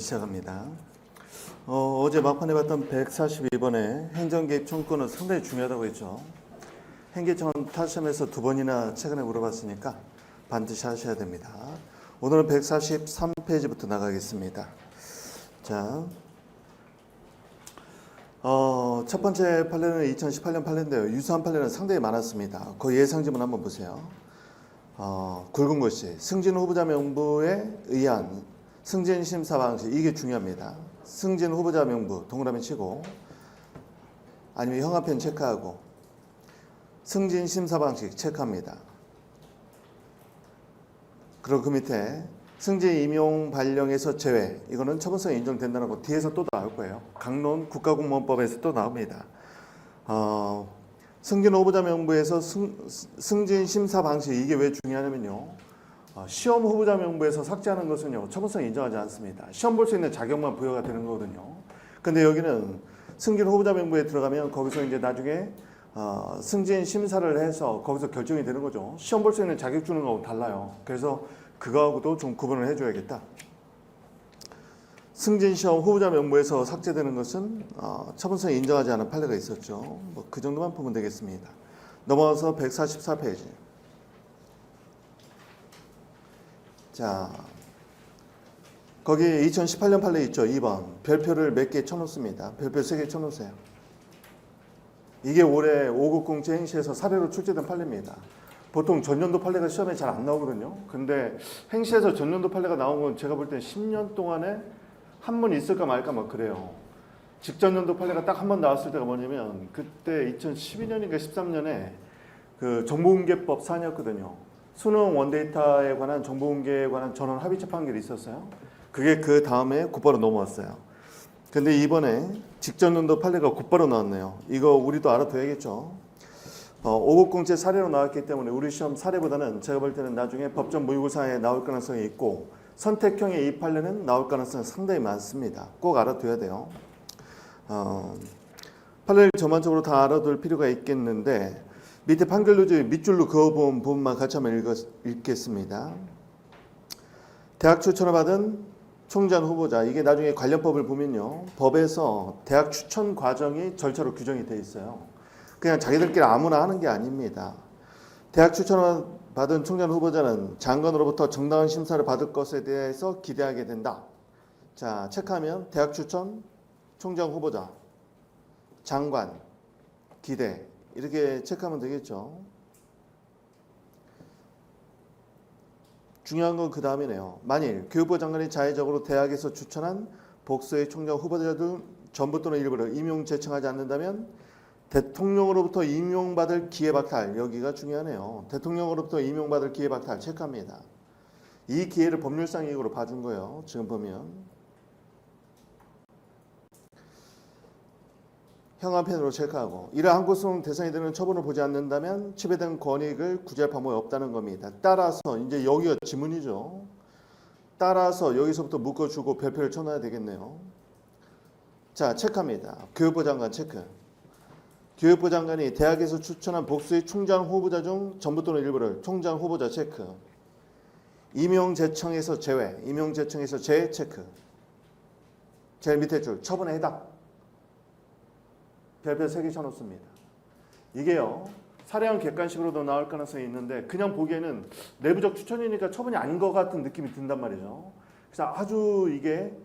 시작합니다. 어제 막판에 봤던 142번의 행정개입 청구권은 상당히 중요하다고 했죠. 행개청은 타시험에서 2번이나 최근에 물어봤으니까 반드시 하셔야 됩니다. 오늘은 143페이지부터 나가겠습니다. 자, 첫 번째 판례는 2018년 판례인데요. 유사한 판례는 상당히 많았습니다. 그 예상 지문 한번 보세요. 굵은 글씨, 승진 후보자 명부에 의한 승진 심사 방식, 이게 중요합니다. 승진 후보자 명부 동그라미 치고 아니면 형광펜 체크하고 승진 심사 방식 체크합니다. 그리고 그 밑에 승진 임용 발령에서 제외, 이거는 처분성이 인정된다는 거 뒤에서 또 나올 거예요. 강론 국가공무원법에서 또 나옵니다. 승진 후보자 명부에서 승진 심사 방식, 이게 왜 중요하냐면요. 시험 후보자 명부에서 삭제하는 것은요, 처분성 인정하지 않습니다. 시험 볼 수 있는 자격만 부여가 되는 거거든요. 근데 여기는 승진 후보자 명부에 들어가면 거기서 이제 나중에 승진 심사를 해서 거기서 결정이 되는 거죠. 시험 볼 수 있는 자격 주는 거하고 달라요. 그래서 그거하고도 좀 구분을 해줘야겠다. 승진 시험 후보자 명부에서 삭제되는 것은 처분성이 인정하지 않은 판례가 있었죠. 뭐 그 정도만 보면 되겠습니다. 넘어가서 144페이지. 자, 거기 2018년 판례 있죠. 2번. 별표를 몇 개 쳐놓습니다. 별표 3개 쳐놓으세요. 이게 올해 590 행시에서 사례로 출제된 판례입니다. 보통 전년도 판례가 시험에 잘 안 나오거든요. 근데 행시에서 전년도 판례가 나온 건 제가 볼 때 10년 동안에 한 번 있을까 말까 막 그래요. 직전년도 판례가 딱 한 번 나왔을 때가 뭐냐면 그때 2012년인가 13년에 그 정보공개법 사안이었거든요. 수능 원데이터에 관한 정보공개에 관한 전원 합의체 판결이 있었어요. 그게 그 다음에 곧바로 넘어왔어요. 근데 이번에 직전년도 판례가 곧바로 나왔네요. 이거 우리도 알아둬야겠죠. 590제 사례로 나왔기 때문에 우리 시험 사례보다는 제가 볼 때는 나중에 법전 모의고사에 나올 가능성이 있고 선택형의 이 판례는 나올 가능성이 상당히 많습니다. 꼭 알아둬야 돼요. 판례를 전반적으로 다 알아둘 필요가 있겠는데 밑에 판결 루즈 밑줄로 그어본 부분만 같이 한번 읽겠습니다. 대학 추천을 받은 총장 후보자, 이게 나중에 관련법을 보면요. 법에서 대학 추천 과정이 절차로 규정이 되어 있어요. 그냥 자기들끼리 아무나 하는 게 아닙니다. 대학 추천을 받은 총장 후보자는 장관으로부터 정당한 심사를 받을 것에 대해서 기대하게 된다. 자, 체크하면 대학 추천, 총장 후보자, 장관, 기대, 이렇게 체크하면 되겠죠. 중요한 건 그 다음이네요. 만일 교육부 장관이 자의적으로 대학에서 추천한 복수의 총장 후보자들 전부 또는 일부를 임용 제청하지 않는다면 대통령으로부터 임용받을 기회박탈, 여기가 중요하네요. 대통령으로부터 임용받을 기회박탈 체크합니다. 이 기회를 법률상 이익으로 봐준 거예요. 지금 보면 형광펜으로 체크하고 이러한 한국수능 대상이 되는 처분을 보지 않는다면 취배된 권익을 구제할 방법이 없다는 겁니다. 따라서 이제 여기가 지문이죠. 따라서 여기서부터 묶어주고 별표를 쳐놔야 되겠네요. 자, 체크합니다. 교육부 장관 체크. 교육부 장관이 대학에서 추천한 복수의 총장 후보자 중 전부 또는 일부를 총장 후보자 체크. 임용제청에서 제외, 임용제청에서 제외 체크. 제일 밑에 줄 처분에 해당. 별표 3개 쳐놓습니다. 이게요, 사례형 객관식으로도 나올 가능성이 있는데 그냥 보기에는 내부적 추천이니까 처분이 아닌 것 같은 느낌이 든단 말이죠. 그래서 아주 이게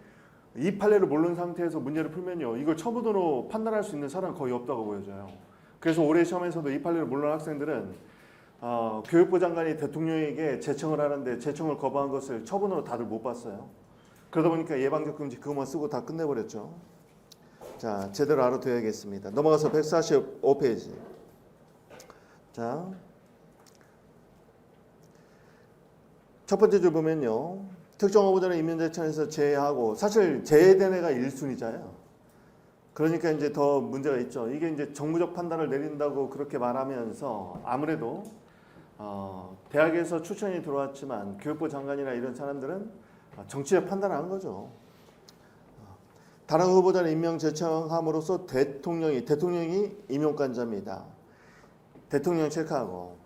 이 판례를 모르는 상태에서 문제를 풀면요, 이걸 처분으로 판단할 수 있는 사람은 거의 없다고 보여져요. 그래서 올해 시험에서도 이 판례를 모르는 학생들은 교육부 장관이 대통령에게 제청을 하는데 제청을 거부한 것을 처분으로 다들 못 봤어요. 그러다 보니까 예방적 금지 그것만 쓰고 다 끝내버렸죠. 자, 제대로 알아둬야겠습니다. 넘어가서 145페이지. 자, 첫 번째 줄 보면요. 특정 후보자는 임명제청에서 제외하고, 사실 제외된 애가 1순위잖아요. 그러니까 이제 더 문제가 있죠. 이게 이제 정무적 판단을 내린다고 그렇게 말하면서 아무래도 대학에서 추천이 들어왔지만 교육부 장관이나 이런 사람들은 정치적 판단을 한 거죠. 다른 후보자는 임명 제청함으로써 대통령이 임용관자입니다. 대통령 체크하고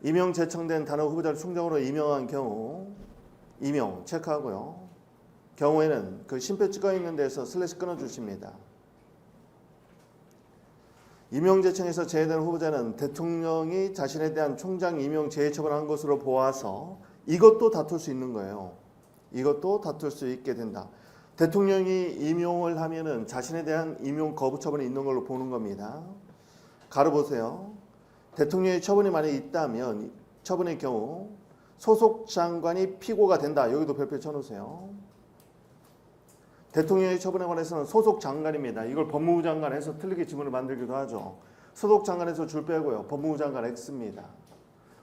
임용 제청된 다른 후보자를 총장으로 임명한 경우 임용 체크하고요. 경우에는 그 심표 찍어 있는 데서 슬래시 끊어 주십니다. 임용제청에서 제외된 후보자는 대통령이 자신에 대한 총장 임용 제외 처분한 것으로 보아서 이것도 다툴 수 있는 거예요. 이것도 다툴 수 있게 된다. 대통령이 임용을 하면은 자신에 대한 임용 거부 처분이 있는 걸로 보는 겁니다. 가로 보세요. 대통령의 처분이 만약에 있다면 처분의 경우 소속 장관이 피고가 된다. 여기도 별표 쳐놓으세요. 대통령의 처분에 관해서는 소속 장관입니다. 이걸 법무부 장관 해서 틀리게 지문을 만들기도 하죠. 소속 장관에서 줄 빼고요. 법무부 장관 X입니다.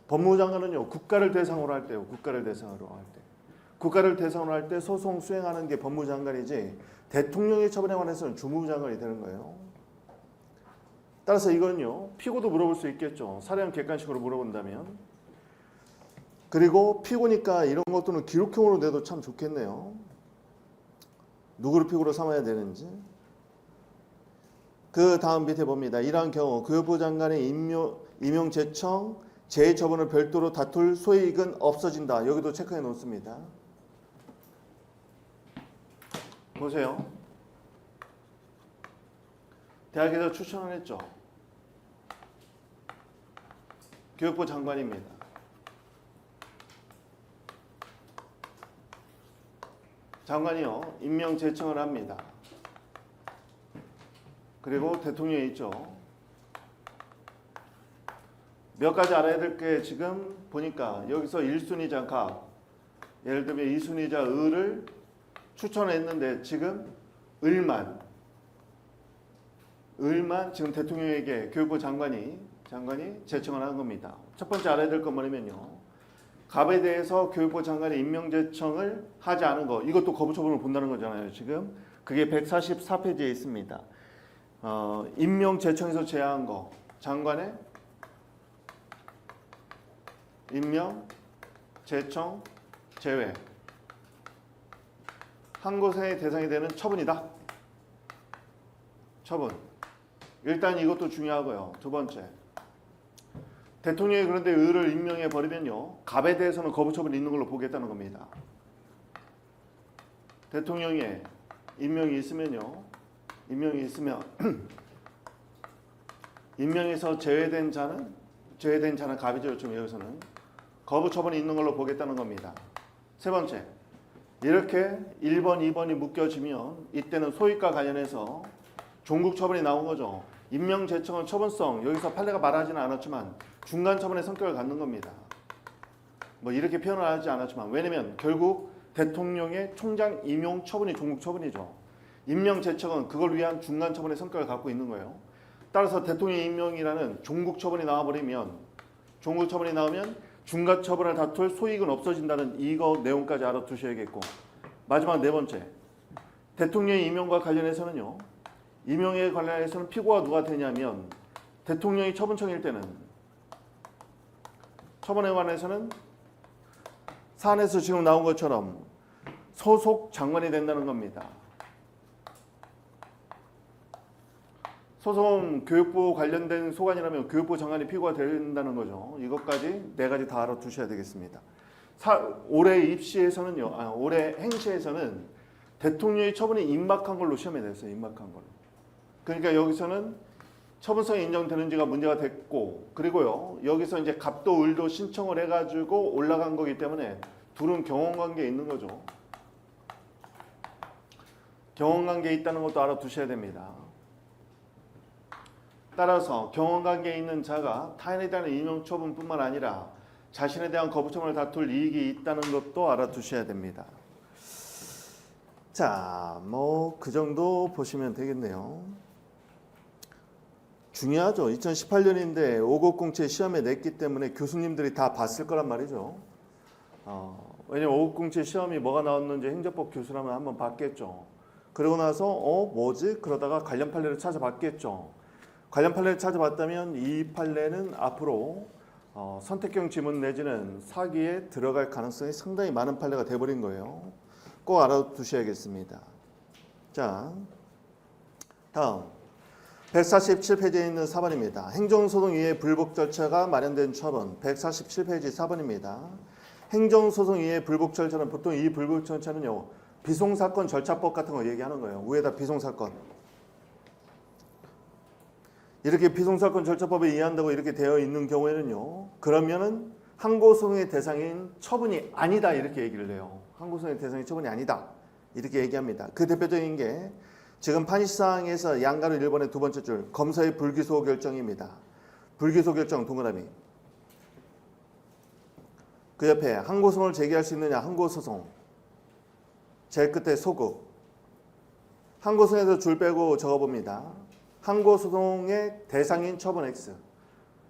법무부 장관은요. 국가를 대상으로 할 때요. 국가를 대상으로 할 때. 국가를 대상으로 할 때 소송 수행하는 게 법무부 장관이지 대통령의 처분에 관해서는 주무부 장관이 되는 거예요. 따라서 이건요. 피고도 물어볼 수 있겠죠. 사례형 객관식으로 물어본다면. 그리고 피고니까 이런 것들은 기록형으로 내도 참 좋겠네요. 누구를 피고로 삼아야 되는지. 그 다음 밑에 봅니다. 이러한 경우 교육부 장관의 임용 제청 제외 처분을 별도로 다툴 소이익은 없어진다. 여기도 체크해 놓습니다. 보세요. 대학에서 추천을 했죠. 교육부 장관입니다. 장관이요. 임명 제청을 합니다. 그리고 대통령이 있죠. 몇 가지 알아야 될 게 지금 보니까 여기서 1순위자 각, 예를 들면 2순위자 을을 추천했는데 지금 을만 지금 대통령에게 교육부 장관이 제청을 한 겁니다. 첫 번째 알아야 될 건 뭐냐면요. 갑에 대해서 교육부 장관의 임명 제청을 하지 않은 거, 이것도 거부 처분을 본다는 거잖아요. 지금 그게 144페이지에 있습니다. 임명 제청에서 제외한 거, 장관의 임명 제청 제외 한 곳의 대상이 되는 처분이다. 처분. 일단 이것도 중요하고요. 두 번째. 대통령이 그런데 을을 임명해 버리면요. 갑에 대해서는 거부 처분이 있는 걸로 보겠다는 겁니다. 대통령의 임명이 있으면 임명에서 제외된 자는 갑이죠. 지금 여기서는 거부 처분이 있는 걸로 보겠다는 겁니다. 세 번째. 이렇게 1번, 2번이 묶여지면 이때는 소위과 관련해서 종국 처분이 나온 거죠. 임명 제청은 처분성, 여기서 판례가 말하지는 않았지만 중간 처분의 성격을 갖는 겁니다. 뭐 이렇게 표현을 하지 않았지만 왜냐면 결국 대통령의 총장 임용 처분이 종국 처분이죠. 임명 제청은 그걸 위한 중간 처분의 성격을 갖고 있는 거예요. 따라서 대통령 임명이라는 종국 처분이 나오면 중간 처분을 다툴 소익은 없어진다는 이거 내용까지 알아두셔야겠고, 마지막 네 번째, 대통령의 임명과 관련해서는요. 임명에 관련해서는 피고가 누가 되냐면 대통령이 처분청일 때는 처분에 관해서는 사안에서 지금 나온 것처럼 소속 장관이 된다는 겁니다. 소송 교육부 관련된 소관이라면 교육부 장관이 피고가 된다는 거죠. 이것까지 네 가지 다 알아두셔야 되겠습니다. 올해 입시에서는요, 올해 행시에서는 대통령의 처분이 임박한 걸로 시험에 냈어요. 임박한 걸로. 그러니까 여기서는 처분성이 인정되는지가 문제가 됐고, 그리고요 여기서 이제 갑도 을도 신청을 해가지고 올라간 거기 때문에 둘은 경험관계에 있는 거죠. 경험관계에 있다는 것도 알아두셔야 됩니다. 따라서 경험관계에 있는 자가 타인에 대한 임용 처분뿐만 아니라 자신에 대한 거부 처분을 다툴 이익이 있다는 것도 알아두셔야 됩니다. 자, 뭐 그 정도 보시면 되겠네요. 중요하죠. 2018년인데 5급 공채 시험에 냈기 때문에 교수님들이 다 봤을 거란 말이죠. 왜냐면 5급 공채 시험이 뭐가 나왔는지 행정법 교수라면 한번 봤겠죠. 그러고 나서 뭐지? 그러다가 관련 판례를 찾아봤겠죠. 관련 판례를 찾아봤다면 이 판례는 앞으로 선택형 지문 내지는 사기에 들어갈 가능성이 상당히 많은 판례가 돼버린 거예요. 꼭 알아두셔야겠습니다. 자, 다음 147페이지에 있는 4번입니다. 행정소송 이외의 불복 절차가 마련된 처분. 147페이지 4번입니다. 행정소송 이외의 불복 절차는 보통 이 불복 절차는요, 비송사건 절차법 같은 거 얘기하는 거예요. 위에다 비송사건. 이렇게 비송사건 절차법에 의한다고 이렇게 되어 있는 경우에는요. 그러면은 항고소송의 대상인 처분이 아니다 이렇게 얘기를 해요. 항고소송의 대상이 처분이 아니다 이렇게 얘기합니다. 그 대표적인 게 지금 판시사항에서 양가로 1번의 두 번째 줄 검사의 불기소 결정입니다. 불기소 결정 동그라미. 그 옆에 항고소송을 제기할 수 있느냐 항고소송. 제일 끝에 소급. 항고소송에서 줄 빼고 적어봅니다. 항고소송의 대상인 처분 X.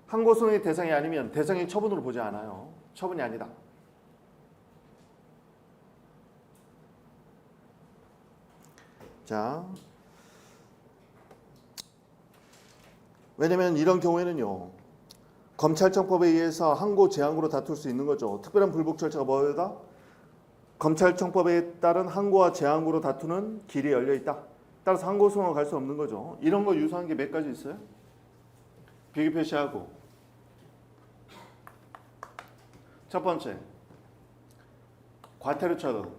항고소송의 대상이 아니면 대상인 처분으로 보지 않아요. 처분이 아니다. 자, 왜냐면 이런 경우에는요. 검찰청법에 의해서 항고 재항고로 다툴 수 있는 거죠. 특별한 불복 절차가 뭐다? 검찰청법에 따른 항고와 재항고로 다투는 길이 열려 있다. 따라서 항고소송을 갈 수 없는 거죠. 이런 거 유사한 게 몇 가지 있어요? 비교 표시하고. 첫 번째, 과태료 처분.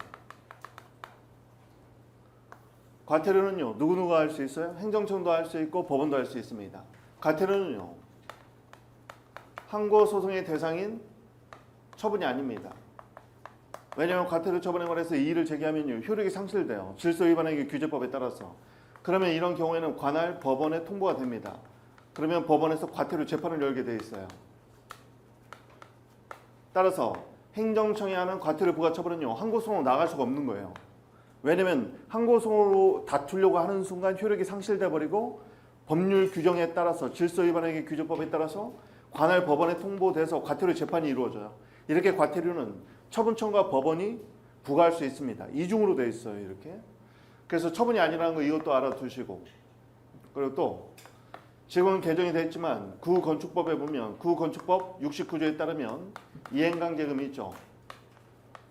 과태료는요, 누구누가 할 수 있어요? 행정청도 할 수 있고 법원도 할 수 있습니다. 과태료는요, 항고소송의 대상인 처분이 아닙니다. 왜냐하면 과태료 처분에 관해서 이의를 제기하면 효력이 상실돼요. 질서위반행위 규제법에 따라서. 그러면 이런 경우에는 관할 법원에 통보가 됩니다. 그러면 법원에서 과태료 재판을 열게 돼 있어요. 따라서 행정청이 하는 과태료 부과 처분은요. 항고소송으로 나갈 수가 없는 거예요. 왜냐하면 항고소송으로 다투려고 하는 순간 효력이 상실돼 버리고 법률 규정에 따라서 질서위반행위 규제법에 따라서 관할 법원에 통보돼서 과태료 재판이 이루어져요. 이렇게 과태료는 처분청과 법원이 부과할 수 있습니다. 이중으로 돼 있어요. 이렇게. 그래서 처분이 아니라는 거 이것도 알아두시고. 그리고 또 지금은 개정이 됐지만 구건축법에 보면 구건축법 69조에 따르면 이행강제금이 있죠.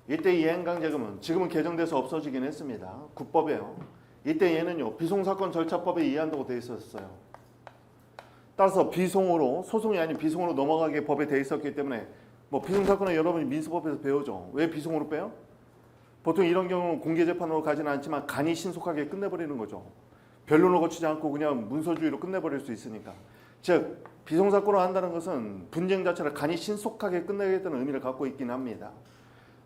이때 이행강제금은 지금은 개정돼서 없어지긴 했습니다. 국법이에요. 이때 얘는요. 비송사건 절차법에 의한다고 돼 있었어요. 따라서 비송으로 소송이 아닌 비송으로 넘어가게 법에 돼 있었기 때문에 뭐 비송사건은 여러분이 민수법에서 배우죠. 왜 비송으로 빼요? 보통 이런 경우는 공개재판으로 가지는 않지만 간이 신속하게 끝내버리는 거죠. 변론을 거치지 않고 그냥 문서주의로 끝내버릴 수 있으니까. 즉 비송사건을 한다는 것은 분쟁 자체를 간이 신속하게 끝내겠다는 의미를 갖고 있긴 합니다.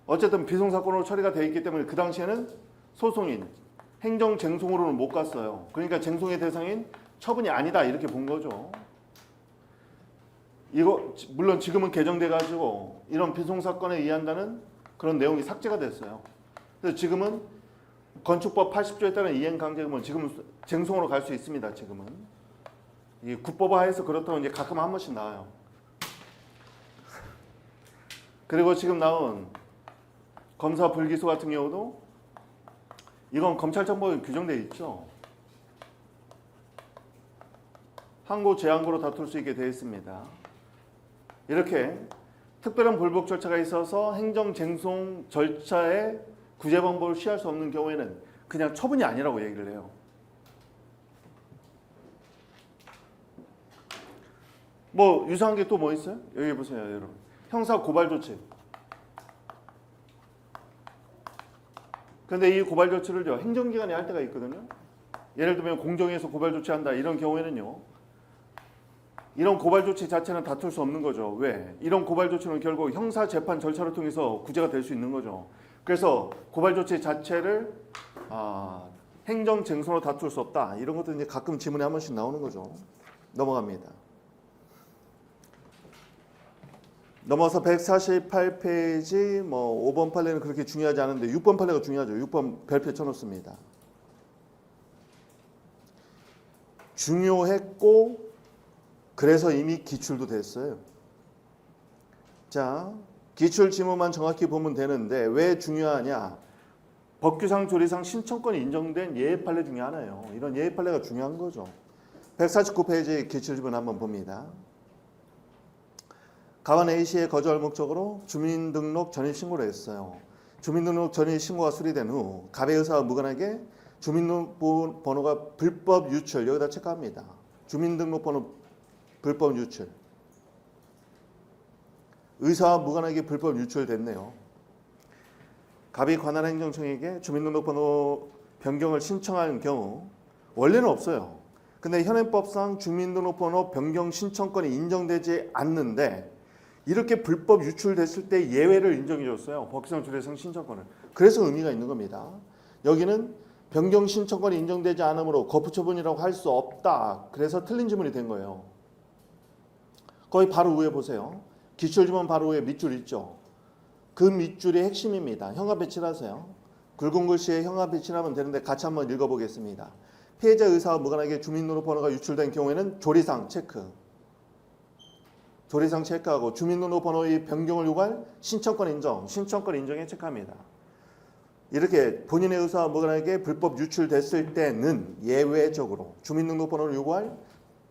어쨌든 비송사건으로 처리가 되어 있기 때문에 그 당시에는 소송인 행정쟁송으로는 못 갔어요. 그러니까 쟁송의 대상인 처분이 아니다 이렇게 본 거죠. 이거 물론 지금은 개정돼 가지고 이런 비송사건에 의한다는 그런 내용이 삭제가 됐어요. 그래서 지금은 건축법 80조에 따른 이행강제금은 지금은 쟁송으로 갈 수 있습니다. 지금은 이 국법화해서 그렇다고 이제 가끔 한 번씩 나와요. 그리고 지금 나온 검사 불기소 같은 경우도 이건 검찰청법에 규정되어 있죠. 항고 재항고로 다툴 수 있게 되어 있습니다. 이렇게 특별한 불복 절차가 있어서 행정쟁송 절차의 구제 방법을 취할 수 없는 경우에는 그냥 처분이 아니라고 얘기를 해요. 뭐 유사한 게 또 뭐 있어요? 여기 보세요, 여러분. 형사 고발 조치. 근데 이 고발 조치를요, 행정기관이 할 때가 있거든요. 예를 들면 공정위에서 고발 조치한다 이런 경우에는요. 이런 고발 조치 자체는 다툴 수 없는 거죠. 왜? 이런 고발 조치는 결국 형사 재판 절차를 통해서 구제가 될 수 있는 거죠. 그래서 고발 조치 자체를 행정쟁송으로 다툴 수 없다. 이런 것도 이제 가끔 지문에 한 번씩 나오는 거죠. 넘어갑니다. 넘어서 148페이지 뭐 5번 판례는 그렇게 중요하지 않은데 6번 판례가 중요하죠. 6번 별표 쳐놓습니다. 중요했고 그래서 이미 기출도 됐어요. 자, 기출 지문만 정확히 보면 되는데 왜 중요하냐? 법규상 조리상 신청권이 인정된 예외 판례 중에 하나예요. 이런 예외 판례가 중요한 거죠. 149페이지 기출 지문 한번 봅니다. 가만 A씨의 거주할 목적으로 주민등록 전입 신고를 했어요. 주민등록 전입 신고가 수리된 후 갑의 의사와 무관하게 주민등록번호가 불법 유출 여기다 체크합니다. 주민등록번호 불법 유출. 의사와 무관하게 불법 유출됐네요. 갑이 관할 행정청에게 주민등록번호 변경을 신청한 경우 원래는 없어요. 근데 현행법상 주민등록번호 변경 신청권이 인정되지 않는데 이렇게 불법 유출됐을 때 예외를 인정해 줬어요. 법상 주례상 신청권을. 그래서 의미가 있는 겁니다. 여기는 변경 신청권이 인정되지 않으므로 거부 처분이라고 할 수 없다. 그래서 틀린 지문이 된 거예요. 거기 바로 위에 보세요. 기출지문 바로 위에 밑줄 있죠. 그 밑줄이 핵심입니다. 형광 배치를 하세요. 굵은 글씨에 형광 배치를 하면 되는데 같이 한번 읽어보겠습니다. 피해자 의사와 무관하게 주민등록번호가 유출된 경우에는 조리상 체크. 조리상 체크하고 주민등록번호의 변경을 요구할 신청권 인정. 신청권 인정에 체크합니다. 이렇게 본인의 의사와 무관하게 불법 유출됐을 때는 예외적으로 주민등록번호를 요구할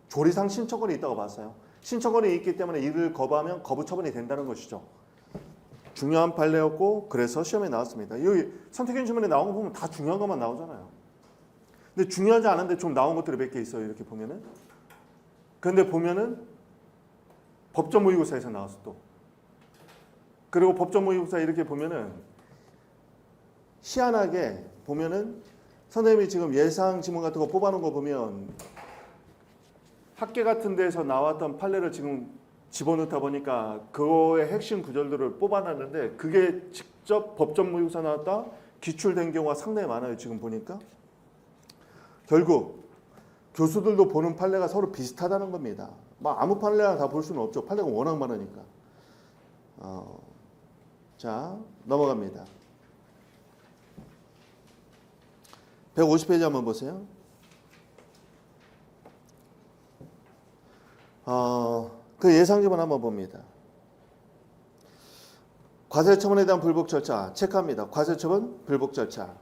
조리상 신청권이 있다고 봤어요. 신청권이 있기 때문에 이를 거부하면 거부 처분이 된다는 것이죠. 중요한 판례였고 그래서 시험에 나왔습니다. 여기 선택형 지문에 나온 거 보면 다 중요한 것만 나오잖아요. 근데 중요하지 않은데 좀 나온 것들이 몇 개 있어요. 이렇게 보면은. 그런데 보면은 법정 모의고사에서 나왔어 또. 그리고 법정 모의고사 이렇게 보면은 희한하게 보면은 선생님이 지금 예상 지문 같은 거 뽑아놓은 거 보면 학계 같은 데서 나왔던 판례를 지금 집어넣다 보니까 그거의 핵심 구절들을 뽑아놨는데 그게 직접 법정 모의고사 나왔다 기출된 경우가 상당히 많아요. 지금 보니까. 결국 교수들도 보는 판례가 서로 비슷하다는 겁니다. 막 아무 판례나 다 볼 수는 없죠. 판례가 워낙 많으니까. 자, 넘어갑니다. 150페이지 한번 보세요. 그 예상지문 한번 봅니다. 과세처분에 대한 불복 절차 체크합니다. 과세처분 불복 절차.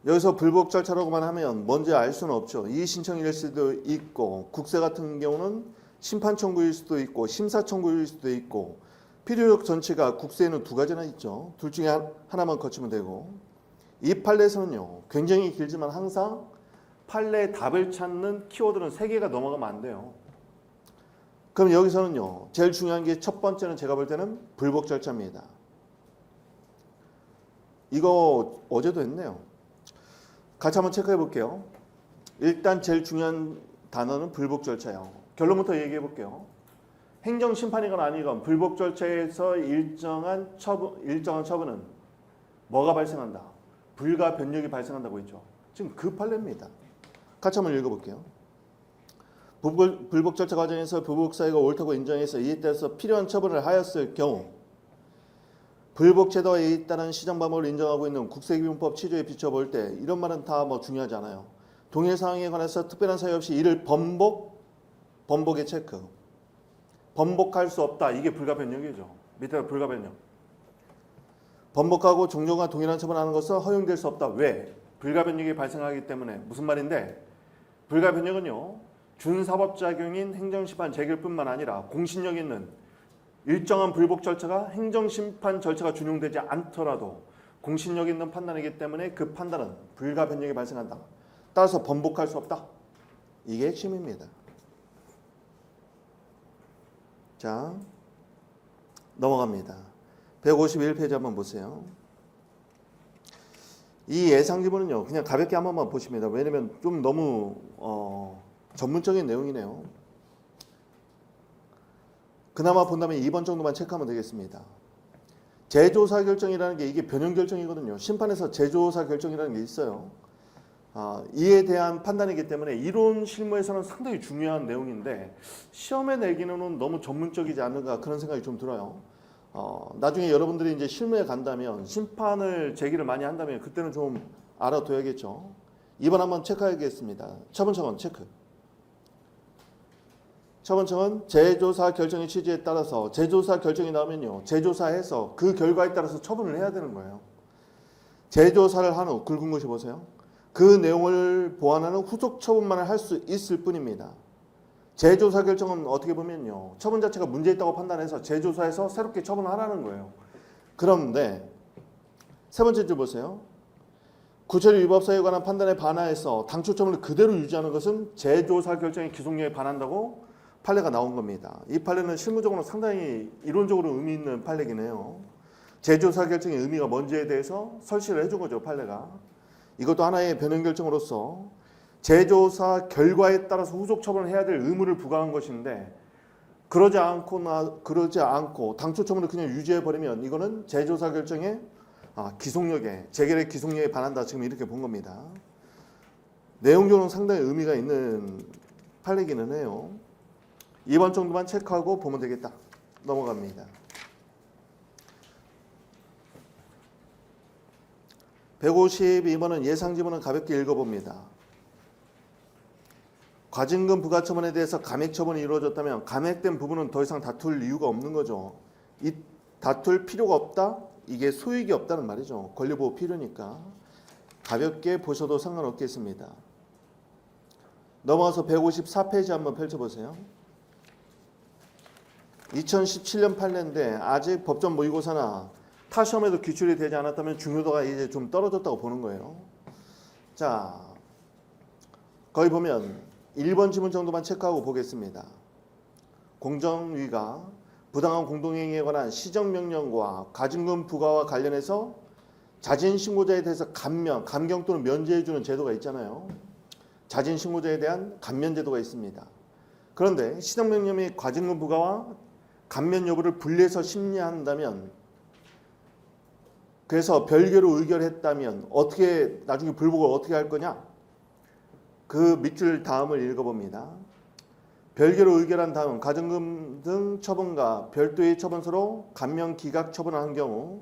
여기서 불복 절차라고만 하면 뭔지 알 수는 없죠. 이의 신청일 수도 있고 국세 같은 경우는 심판 청구일 수도 있고 심사 청구일 수도 있고 필요력 전체가 국세에는 두 가지나 있죠. 둘 중에 하나만 거치면 되고 이 판례에서는요. 굉장히 길지만 항상 판례의 답을 찾는 키워드는 3개가 넘어가면 안 돼요. 그럼 여기서는요. 제일 중요한 게 첫 번째는 제가 볼 때는 불복 절차입니다. 이거 어제도 했네요. 같이 한번 체크해 볼게요. 일단 제일 중요한 단어는 불복 절차예요. 결론부터 얘기해 볼게요. 행정심판이건 아니건 불복 절차에서 일정한 처분은 뭐가 발생한다? 불가 변력이 발생한다고 했죠. 지금 그 판례입니다. 같이 한번 읽어볼게요. 불복 절차 과정에서 부부사이가 옳다고 인정해서 이에 따라서 필요한 처분을 하였을 경우 불복 제도와 이에 따른 시정 방법을 인정하고 있는 국세기준법 취지에 비춰볼 때 이런 말은 다 뭐 중요하지 않아요. 동일 사항에 관해서 특별한 사유 없이 이를 번복의 체크. 번복할 수 없다. 이게 불가변력이죠. 밑에 불가변력. 번복하고 종료가 동일한 처분하는 것은 허용될 수 없다. 왜? 불가변력이 발생하기 때문에. 무슨 말인데? 불가변력은요. 준사법작용인 행정심판 재결뿐만 아니라 공신력 있는 일정한 불복 절차가 행정심판 절차가 준용되지 않더라도 공신력 있는 판단이기 때문에 그 판단은 불가변력이 발생한다. 따라서 번복할 수 없다. 이게 핵심입니다. 자, 넘어갑니다. 151페이지 한번 보세요. 이 예상지문은요. 그냥 가볍게 한 번만 보십니다. 왜냐면 좀 너무 전문적인 내용이네요. 그나마 본다면 2번 정도만 체크하면 되겠습니다. 재조사 결정이라는 게 이게 변형 결정이거든요. 심판에서 재조사 결정이라는 게 있어요. 이에 대한 판단이기 때문에 이론 실무에서는 상당히 중요한 내용인데 시험에 내기는 너무 전문적이지 않는가 그런 생각이 좀 들어요. 나중에 여러분들이 이제 실무에 간다면 심판을 제기를 많이 한다면 그때는 좀 알아둬야겠죠. 2번 한번 체크하겠습니다. 처분청원 체크. 처분청원 재조사 결정의 취지에 따라서 재조사 결정이 나오면요. 재조사해서 그 결과에 따라서 처분을 해야 되는 거예요. 재조사를 한 후 굵은 것이 보세요. 그 내용을 보완하는 후속 처분만을 할 수 있을 뿐입니다. 재조사 결정은 어떻게 보면요. 처분 자체가 문제 있다고 판단해서 재조사해서 새롭게 처분하라는 거예요. 그런데 세 번째 줄 보세요. 구체적 위법 사유에 관한 판단에 반하여서 당초 처분을 그대로 유지하는 것은 재조사 결정의 기속력에 반한다고 판례가 나온 겁니다. 이 판례는 실무적으로 상당히 이론적으로 의미 있는 판례긴 해요. 제조사 결정의 의미가 뭔지에 대해서 설치를 해준 거죠, 판례가. 이것도 하나의 변형 결정으로서 제조사 결과에 따라서 후속 처분을 해야 될 의무를 부과한 것인데, 그러지 않고 당초 처분을 그냥 유지해 버리면 이거는 제조사 결정의 기속력에, 재결의 기속력에 반한다, 지금 이렇게 본 겁니다. 내용적으로는 상당히 의미가 있는 판례기는 해요. 2번 정도만 체크하고 보면 되겠다. 넘어갑니다. 152번은 예상지문은 가볍게 읽어봅니다. 과징금 부과처분에 대해서 감액처분이 이루어졌다면 감액된 부분은 더 이상 다툴 이유가 없는 거죠. 이 다툴 필요가 없다? 이게 소익이 없다는 말이죠. 권리보호 필요니까. 가볍게 보셔도 상관없겠습니다. 넘어가서 154페이지 한번 펼쳐보세요. 2017년 판례인데 아직 법전 모의고사나 타 시험에도 기출이 되지 않았다면 중요도가 이제 좀 떨어졌다고 보는 거예요. 자, 거기 보면 1번 지문 정도만 체크하고 보겠습니다. 공정위가 부당한 공동행위에 관한 시정명령과 과징금 부과와 관련해서 자진신고자에 대해서 감경 또는 면제해주는 제도가 있잖아요. 자진신고자에 대한 감면제도가 있습니다. 그런데 시정명령 및 과징금 부과와 감면 여부를 분리해서 심리한다면, 그래서 별개로 의결했다면 어떻게 나중에 불복을 어떻게 할 거냐? 그 밑줄 다음을 읽어봅니다. 별개로 의결한 다음 과징금 등 처분과 별도의 처분서로 감면 기각 처분을 한 경우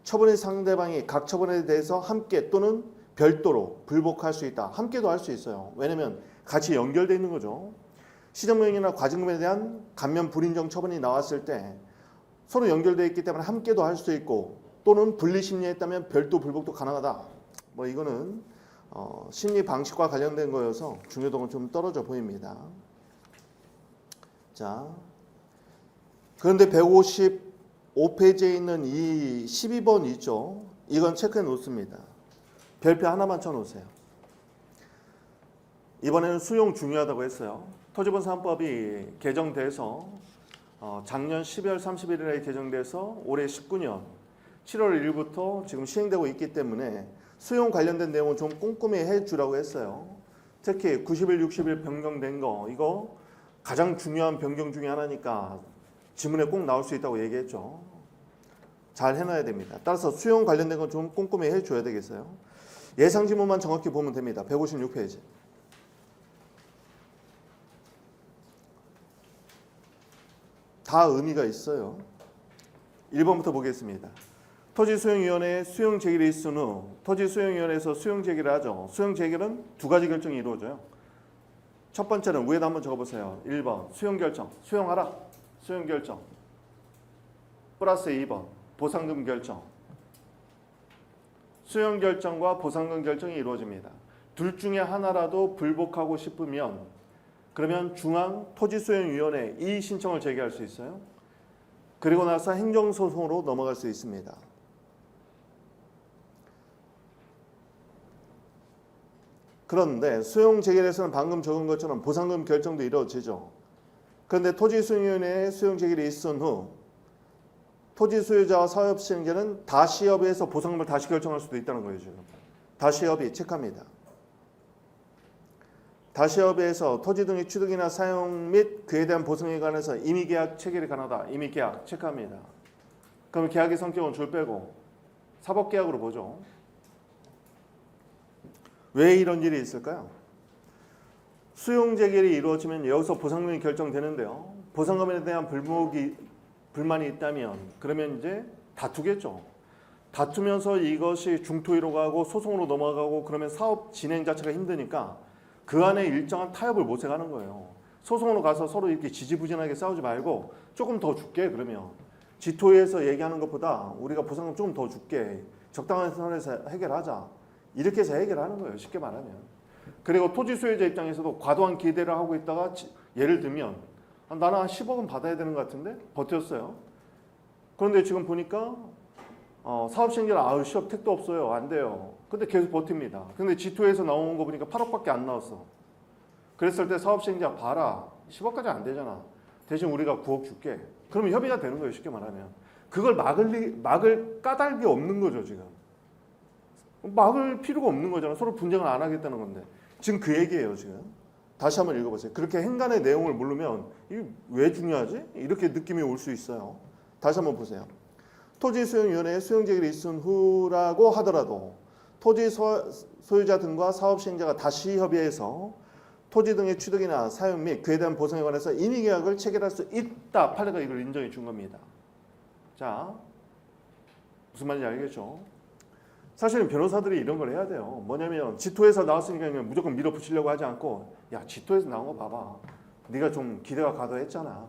처분의 상대방이 각 처분에 대해서 함께 또는 별도로 불복할 수 있다. 함께도 할 수 있어요. 왜냐하면 같이 연결되어 있는 거죠. 시정명령이나 과징금에 대한 감면 불인정 처분이 나왔을 때 서로 연결되어 있기 때문에 함께도 할 수 있고, 또는 분리심리했다면 별도 불복도 가능하다. 뭐 이거는 심리 방식과 관련된 거여서 중요도가 좀 떨어져 보입니다. 자, 그런데 155페이지에 있는 이 12번 있죠. 이건 체크해 놓습니다. 별표 하나만 쳐놓으세요. 이번에는 수용 중요하다고 했어요. 토지분산법이 개정돼서 작년 12월 31일에 개정돼서 올해 19년 7월 1일부터 지금 시행되고 있기 때문에 수용 관련된 내용은 좀 꼼꼼히 해주라고 했어요. 특히 90일, 60일 변경된 거, 이거 가장 중요한 변경 중에 하나니까 지문에 꼭 나올 수 있다고 얘기했죠. 잘 해놔야 됩니다. 따라서 수용 관련된 건 좀 꼼꼼히 해줘야 되겠어요. 예상 지문만 정확히 보면 됩니다. 156페이지. 다 의미가 있어요. 1번부터 보겠습니다. 토지수용위원회에 수용제기를 있은 후 토지수용위원회에서 수용제기를 하죠. 수용제기는 두 가지 결정이 이루어져요. 첫 번째는 위에다 한번 적어보세요. 1번 수용결정, 수용하라, 수용결정. 플러스 2번 보상금 결정. 수용결정과 보상금 결정이 이루어집니다. 둘 중에 하나라도 불복하고 싶으면 그러면 중앙토지수용위원회에 이의 신청을 제기할 수 있어요. 그리고 나서 행정소송으로 넘어갈 수 있습니다. 그런데 수용 제기에서는 방금 적은 것처럼 보상금 결정도 이루어지죠. 그런데 토지수용위원회에 수용 제기를 있은 후 토지소유자와 사업시행자는 다시협의해서 보상금을 다시 결정할 수도 있다는 거예요. 지금 다시협의 체크합니다. 다시협의해서 토지 등의 취득이나 사용 및 그에 대한 보상에 관해서 임의계약 체결이 가능하다. 임의계약 체크합니다. 그럼 계약의 성격은 줄 빼고 사법계약으로 보죠. 왜 이런 일이 있을까요? 수용 재결이 이루어지면 여기서 보상금이 결정되는데요. 보상금에 대한 불만이 있다면 그러면 이제 다투겠죠. 다투면서 이것이 중토의로 가고 소송으로 넘어가고 그러면 사업 진행 자체가 힘드니까 그 안에 일정한 타협을 모색하는 거예요. 소송으로 가서 서로 이렇게 지지부진하게 싸우지 말고 조금 더 줄게. 그러면 지토에서 얘기하는 것보다 우리가 보상금 조금 더 줄게. 적당한 선에서 해결하자. 이렇게 해서 해결하는 거예요. 쉽게 말하면. 그리고 토지 소유자 입장에서도 과도한 기대를 하고 있다가 예를 들면 나는 한 10억은 받아야 되는 것 같은데 버텼어요. 그런데 지금 보니까 사업시행자는 시업 택도 없어요. 안 돼요. 근데 계속 버팁니다. 근데 G2에서 나온 거 보니까 8억밖에 안 나왔어. 그랬을 때 사업시행자 봐라. 10억까지 안 되잖아. 대신 우리가 9억 줄게. 그러면 협의가 되는 거예요. 쉽게 말하면. 그걸 막을 까닭이 없는 거죠. 지금. 막을 필요가 없는 거잖아. 서로 분쟁을 안 하겠다는 건데. 지금 그 얘기예요. 지금. 다시 한번 읽어보세요. 그렇게 행간의 내용을 모르면 이게 왜 중요하지? 이렇게 느낌이 올 수 있어요. 다시 한번 보세요. 토지수용위원회에 수용제기를 있은 후라고 하더라도 토지 소유자 등과 사업시행자가 다시 협의해서 토지 등의 취득이나 사용 및 그에 대한 보상에 관해서 임의계약을 체결할 수 있다. 판례가 이걸 인정해 준 겁니다. 자, 무슨 말인지 알겠죠? 사실은 변호사들이 이런 걸 해야 돼요. 뭐냐면 지토에서 나왔으니까 그냥 무조건 밀어붙이려고 하지 않고 야, 지토에서 나온 거 봐봐. 네가 좀 기대가 과도했잖아.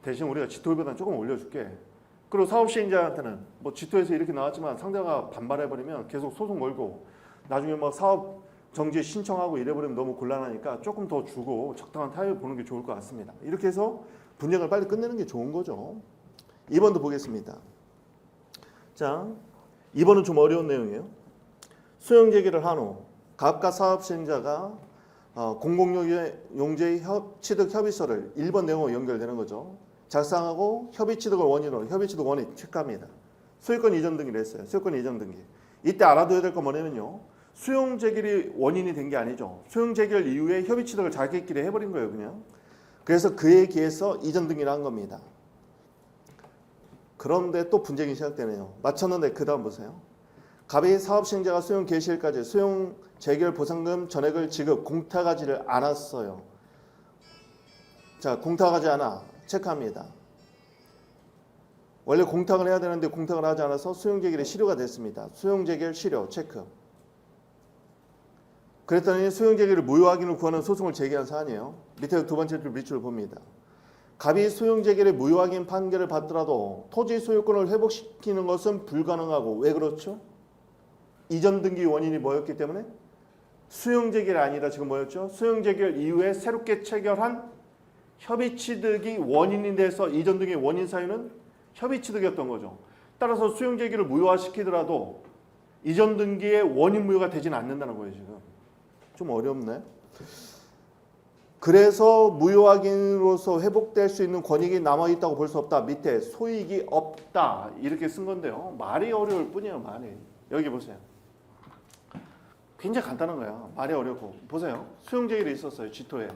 대신 우리가 지토보다는 조금 올려줄게. 그리고 사업시행자한테는 뭐 지토에서 이렇게 나왔지만 상대가 반발해버리면 계속 소송 걸고 나중에 막 사업 정지 신청하고 이래버리면 너무 곤란하니까 조금 더 주고 적당한 타협을 보는 게 좋을 것 같습니다. 이렇게 해서 분쟁을 빨리 끝내는 게 좋은 거죠. 2번도 보겠습니다. 자, 2번은 좀 어려운 내용이에요. 수용제기를 한 후 각각 사업시행자가 공공용지의 취득 협의서를 1번 내용으로 연결되는 거죠. 작성하고 협의 취득을 원인으로 협의 취득 원인 체크합니다. 소유권 이전 등기를 했어요. 소유권 이전 등기. 이때 알아둬야 될 건 뭐냐면요. 수용 제기를 원인이 된 게 아니죠. 수용 제기를 이후에 협의 취득을 자기끼리 해버린 거예요. 그냥. 그래서 그에 기해서 이전 등기를 한 겁니다. 그런데 또 분쟁이 시작되네요. 맞췄는데 그 다음 보세요. 갑이 사업시행자가 수용 개시일까지 수용 재결 보상금 전액을 지급 공탁하지를 않았어요. 자, 공탁하지 않아. 체크합니다. 원래 공탁을 해야 되는데 공탁을 하지 않아서 수용재결이 실효가 됐습니다. 수용재결 실효 체크. 그랬더니 수용재결을 무효 확인을 구하는 소송을 제기한 사안이에요. 밑에 두 번째 줄 밑줄을 봅니다. 갑이 수용재결의 무효 확인 판결을 받더라도 토지 소유권을 회복시키는 것은 불가능하고 왜 그렇죠? 이전 등기 원인이 뭐였기 때문에? 수용재결이 아니라 지금 뭐였죠? 수용재결 이후에 새롭게 체결한 협의 취득이 원인이 돼서 이전 등의 원인 사유는 협의 취득이었던 거죠. 따라서 수용 제기를 무효화시키더라도 이전 등기의 원인 무효가 되지는 않는다는 거예요. 지금 좀 어렵네. 그래서 무효 확인으로서 회복될 수 있는 권익이 남아있다고 볼 수 없다. 밑에 소익이 없다 이렇게 쓴 건데요. 말이 어려울 뿐이에요. 말이. 여기 보세요. 굉장히 간단한 거야. 말이 어렵고. 보세요. 수용 제기를 있었어요. 지토에.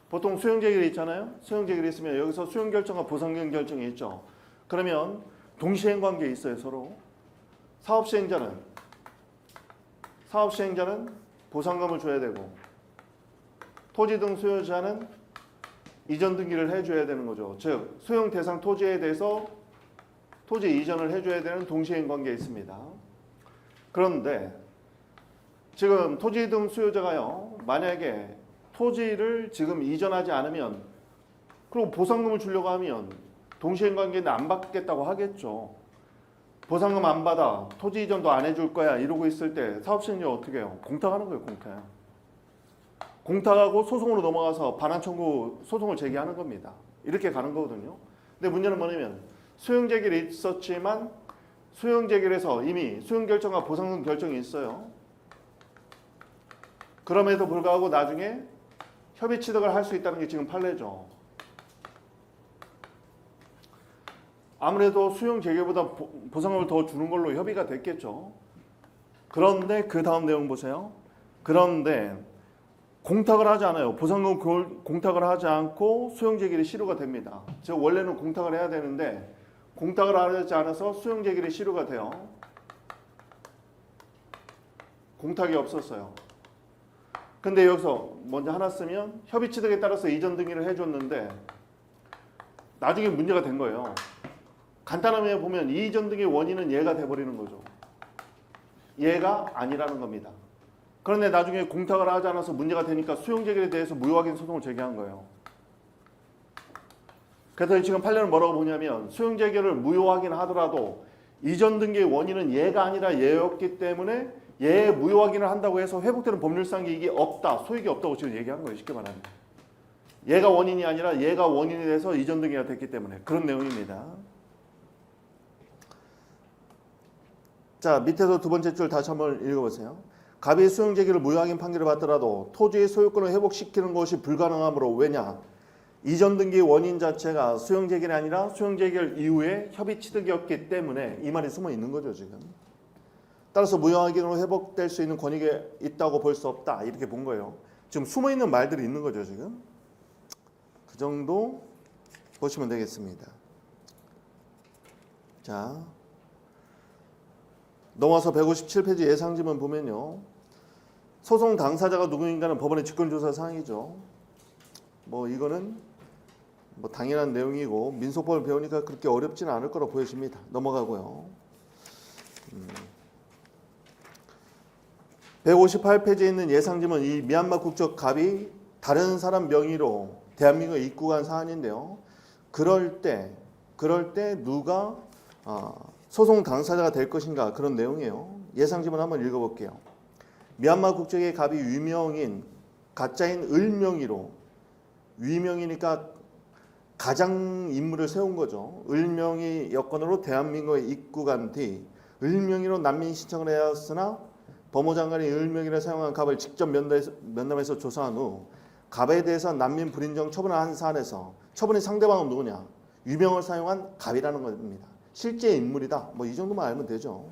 보통 수용제기를 있잖아요. 수용제기를 있으면 여기서 수용결정과 보상금 결정이 있죠. 그러면 동시행 관계에 있어요. 서로. 사업시행자는 보상금을 줘야 되고 토지 등 소유자는 이전 등기를 해줘야 되는 거죠. 즉 수용 대상 토지에 대해서 토지 이전을 해줘야 되는 동시행 관계에 있습니다. 그런데 지금 토지 등 소유자가요. 만약에 토지를 지금 이전하지 않으면 그리고 보상금을 주려고 하면 동시행 관계는 안 받겠다고 하겠죠. 보상금 안 받아 토지 이전도 안 해줄 거야 이러고 있을 때 사업시행자 어떻게 해요? 공탁하는 거예요. 공탁하고 소송으로 넘어가서 반환 청구 소송을 제기하는 겁니다. 이렇게 가는 거거든요. 근데 문제는 뭐냐면 수용 제기를 있었지만 수용 제기에서 이미 수용 결정과 보상금 결정이 있어요. 그럼에도 불구하고 나중에 협의 취득을 할 수 있다는 게 지금 판례죠. 아무래도 수용 재개보다 보상금을 더 주는 걸로 협의가 됐겠죠. 그런데 그 다음 내용 보세요. 그런데 공탁을 하지 않아요. 보상금 공탁을 하지 않고 수용 재결이 실효가 됩니다. 즉 원래는 공탁을 해야 되는데 공탁을 하지 않아서 수용 재결이 실효가 돼요. 공탁이 없었어요. 근데 여기서 먼저 하나 쓰면 협의 취득에 따라서 이전 등기를 해줬는데 나중에 문제가 된 거예요. 간단하게 보면 이전 등기 원인은 얘가 돼버리는 거죠. 얘가 아니라는 겁니다. 그런데 나중에 공탁을 하지 않아서 문제가 되니까 수용 재결에 대해서 무효 확인 소송을 제기한 거예요. 그래서 지금 판례는 뭐라고 보냐면 수용 재결을 무효 확인하더라도 이전 등기의 원인은 얘가 아니라 얘였기 때문에 얘 무효 확인을 한다고 해서 회복되는 법률상 이익이 없다, 소익이 없다고 지금 얘기한 거예요. 쉽게 말하면. 얘가 원인이 아니라 얘가 원인이 돼서 이전 등기가 됐기 때문에 그런 내용입니다. 자, 밑에서 두 번째 줄 다시 한번 읽어보세요. 갑이 수용제기를 무효확인 판결을 받더라도 토지의 소유권을 회복시키는 것이 불가능하므로 왜냐? 이전 등기 원인 자체가 수용제기가 아니라 수용제기 이후에 협의 취득이었기 때문에 이 말이 숨어 있는 거죠 지금. 따라서 무효확인으로 회복될 수 있는 권익이 있다고 볼 수 없다 이렇게 본 거예요. 지금 숨어 있는 말들이 있는 거죠 지금. 그 정도 보시면 되겠습니다. 자, 넘어서 157페이지 예상지문 보면요. 소송 당사자가 누구인가는 법원의 직권조사 사항이죠. 뭐 이거는 뭐 당연한 내용이고 민소법을 배우니까 그렇게 어렵지는 않을 거로 보여집니다. 넘어가고요. 158페이지에 있는 예상지문 이 미얀마 국적 갑이 다른 사람 명의로 대한민국에 입국한 사안인데요. 그럴 때 누가 소송 당사자가 될 것인가 그런 내용이에요. 예상지문 한번 읽어볼게요. 미얀마 국적의 갑이 위명인 가짜인 을명의로 위명이니까 가장 인물을 세운 거죠. 을명의 여건으로 대한민국에 입국한 뒤 을명의로 난민 신청을 하였으나 법무장관이 을명의를 사용한 갑을 직접 면담해서 조사한 후 갑에 대해서 난민 불인정 처분을 한 사안에서 처분의 상대방은 누구냐? 위명을 사용한 갑이라는 겁니다. 실제 인물이다. 뭐 이 정도만 알면 되죠.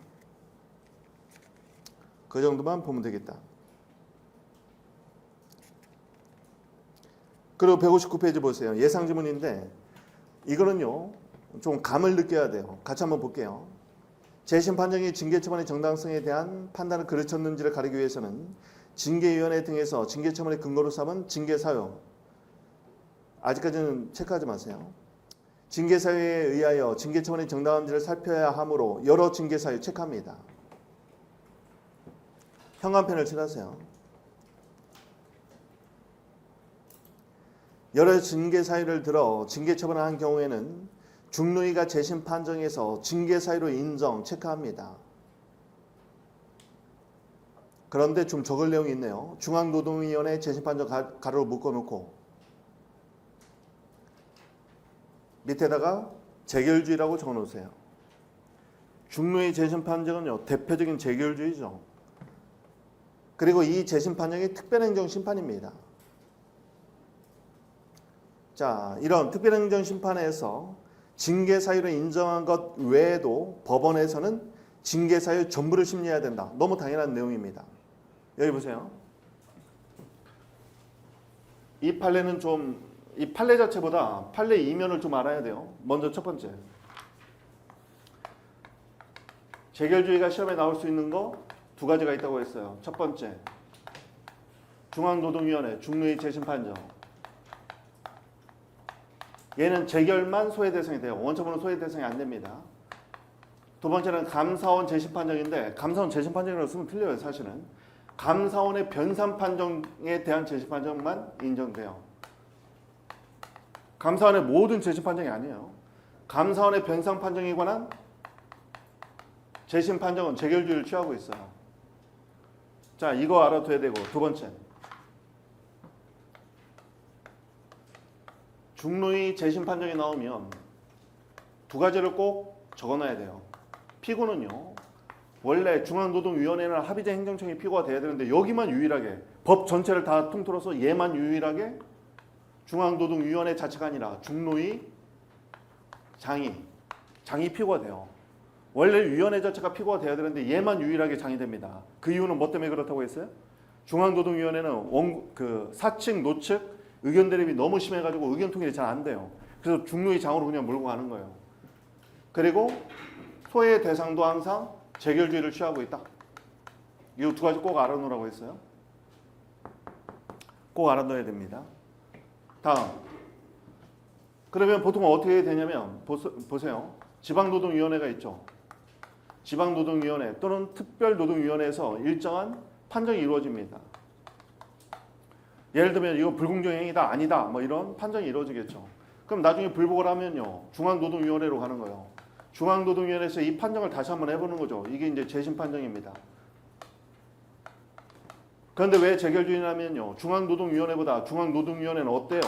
그 정도만 보면 되겠다. 그리고 159페이지 보세요. 예상지문인데 이거는요. 좀 감을 느껴야 돼요. 같이 한번 볼게요. 재심 판정이 징계처분의 정당성에 대한 판단을 그르쳤는지를 가리기 위해서는 징계위원회 등에서 징계처분의 근거로 삼은 징계사유 아직까지는 체크하지 마세요. 징계사유에 의하여 징계처분의 정당한지를 살펴야 하므로 여러 징계사유 체크합니다. 현관펜을 칠하세요. 여러 징계사유를 들어 징계처분을 한 경우에는 중노위가 재심 판정에서 징계사유로 인정 체크합니다. 그런데 좀 적을 내용이 있네요. 중앙노동위원회 재심 판정 가로로 묶어놓고 밑에다가 재결주의라고 적어놓으세요. 중노위 재심 판정은요 대표적인 재결주의죠. 그리고 이 재심 판정이 특별행정심판입니다. 자, 이런 특별행정심판에서 징계사유를 인정한 것 외에도 법원에서는 징계사유 전부를 심리해야 된다. 너무 당연한 내용입니다. 여기 보세요. 이 판례는 이 판례 자체보다 판례 이면을 좀 알아야 돼요. 먼저 첫 번째. 재결주의가 시험에 나올 수 있는 거 두 가지가 있다고 했어요. 첫 번째. 중앙노동위원회 중노위 재심 판정. 얘는 재결만 소외 대상이 돼요. 원처분은 소외 대상이 안 됩니다. 두 번째는 감사원 재심 판정인데 감사원 재심 판정이라고 쓰면 틀려요. 사실은. 감사원의 변산 판정에 대한 재심 판정만 인정돼요. 감사원의 모든 재심 판정이 아니에요. 감사원의 변산 판정에 관한 재심 판정은 재결주의를 취하고 있어요. 자, 이거 알아둬야 되고 두 번째. 중노위 재심 판정이 나오면 두 가지를 꼭 적어놔야 돼요. 피고는요. 원래 중앙노동위원회나 합의제 행정청이 피고가 돼야 되는데 여기만 유일하게 법 전체를 다 통틀어서 얘만 유일하게 중앙노동위원회 자체가 아니라 중노위 장이 피고가 돼요. 원래 위원회 자체가 피고가 돼야 되는데 얘만 유일하게 장이 됩니다. 그 이유는 뭐 때문에 그렇다고 했어요? 중앙노동위원회는 사측, 노측 의견 대립이 너무 심해가지고 의견 통일이 잘 안 돼요. 그래서 중노위 장으로 그냥 몰고 가는 거예요. 그리고 소외 대상도 항상 재결주의를 취하고 있다. 이 두 가지 꼭 알아놓으라고 했어요. 꼭 알아둬야 됩니다. 다음. 그러면 보통 어떻게 되냐면 보세요. 지방노동위원회가 있죠. 지방노동위원회 또는 특별노동위원회에서 일정한 판정이 이루어집니다. 예를 들면 이거 불공정 행위다 아니다 뭐 이런 판정이 이루어지겠죠. 그럼 나중에 불복을 하면요. 중앙노동위원회로 가는 거예요. 중앙노동위원회에서 이 판정을 다시 한번 해보는 거죠. 이게 이제 재심 판정입니다. 그런데 왜 재결주의냐면요. 중앙노동위원회보다 중앙노동위원회는 어때요?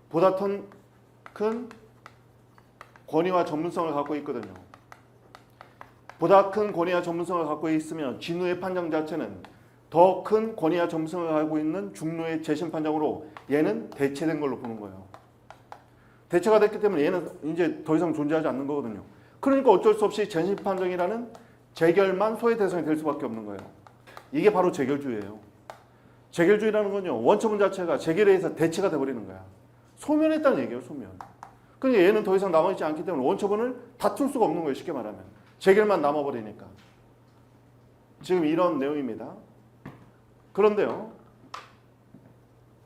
보다 큰 권위와 전문성을 갖고 있거든요. 보다 큰 권위와 전문성을 갖고 있으면 진우의 판정 자체는 더 큰 권위와 점성을 가지고 있는 중노의 재심판정으로 얘는 대체된 걸로 보는 거예요. 대체가 됐기 때문에 얘는 이제 더 이상 존재하지 않는 거거든요. 그러니까 어쩔 수 없이 재심판정이라는 재결만 소외 대상이 될 수밖에 없는 거예요. 이게 바로 재결주의예요. 재결주의라는 건요, 원처분 자체가 재결에 의해서 대체가 돼버리는 거야. 소멸했다는 얘기예요, 소멸. 그러니까 얘는 더 이상 남아있지 않기 때문에 원처분을 다툴 수가 없는 거예요, 쉽게 말하면. 재결만 남아버리니까. 지금 이런 내용입니다. 그런데요,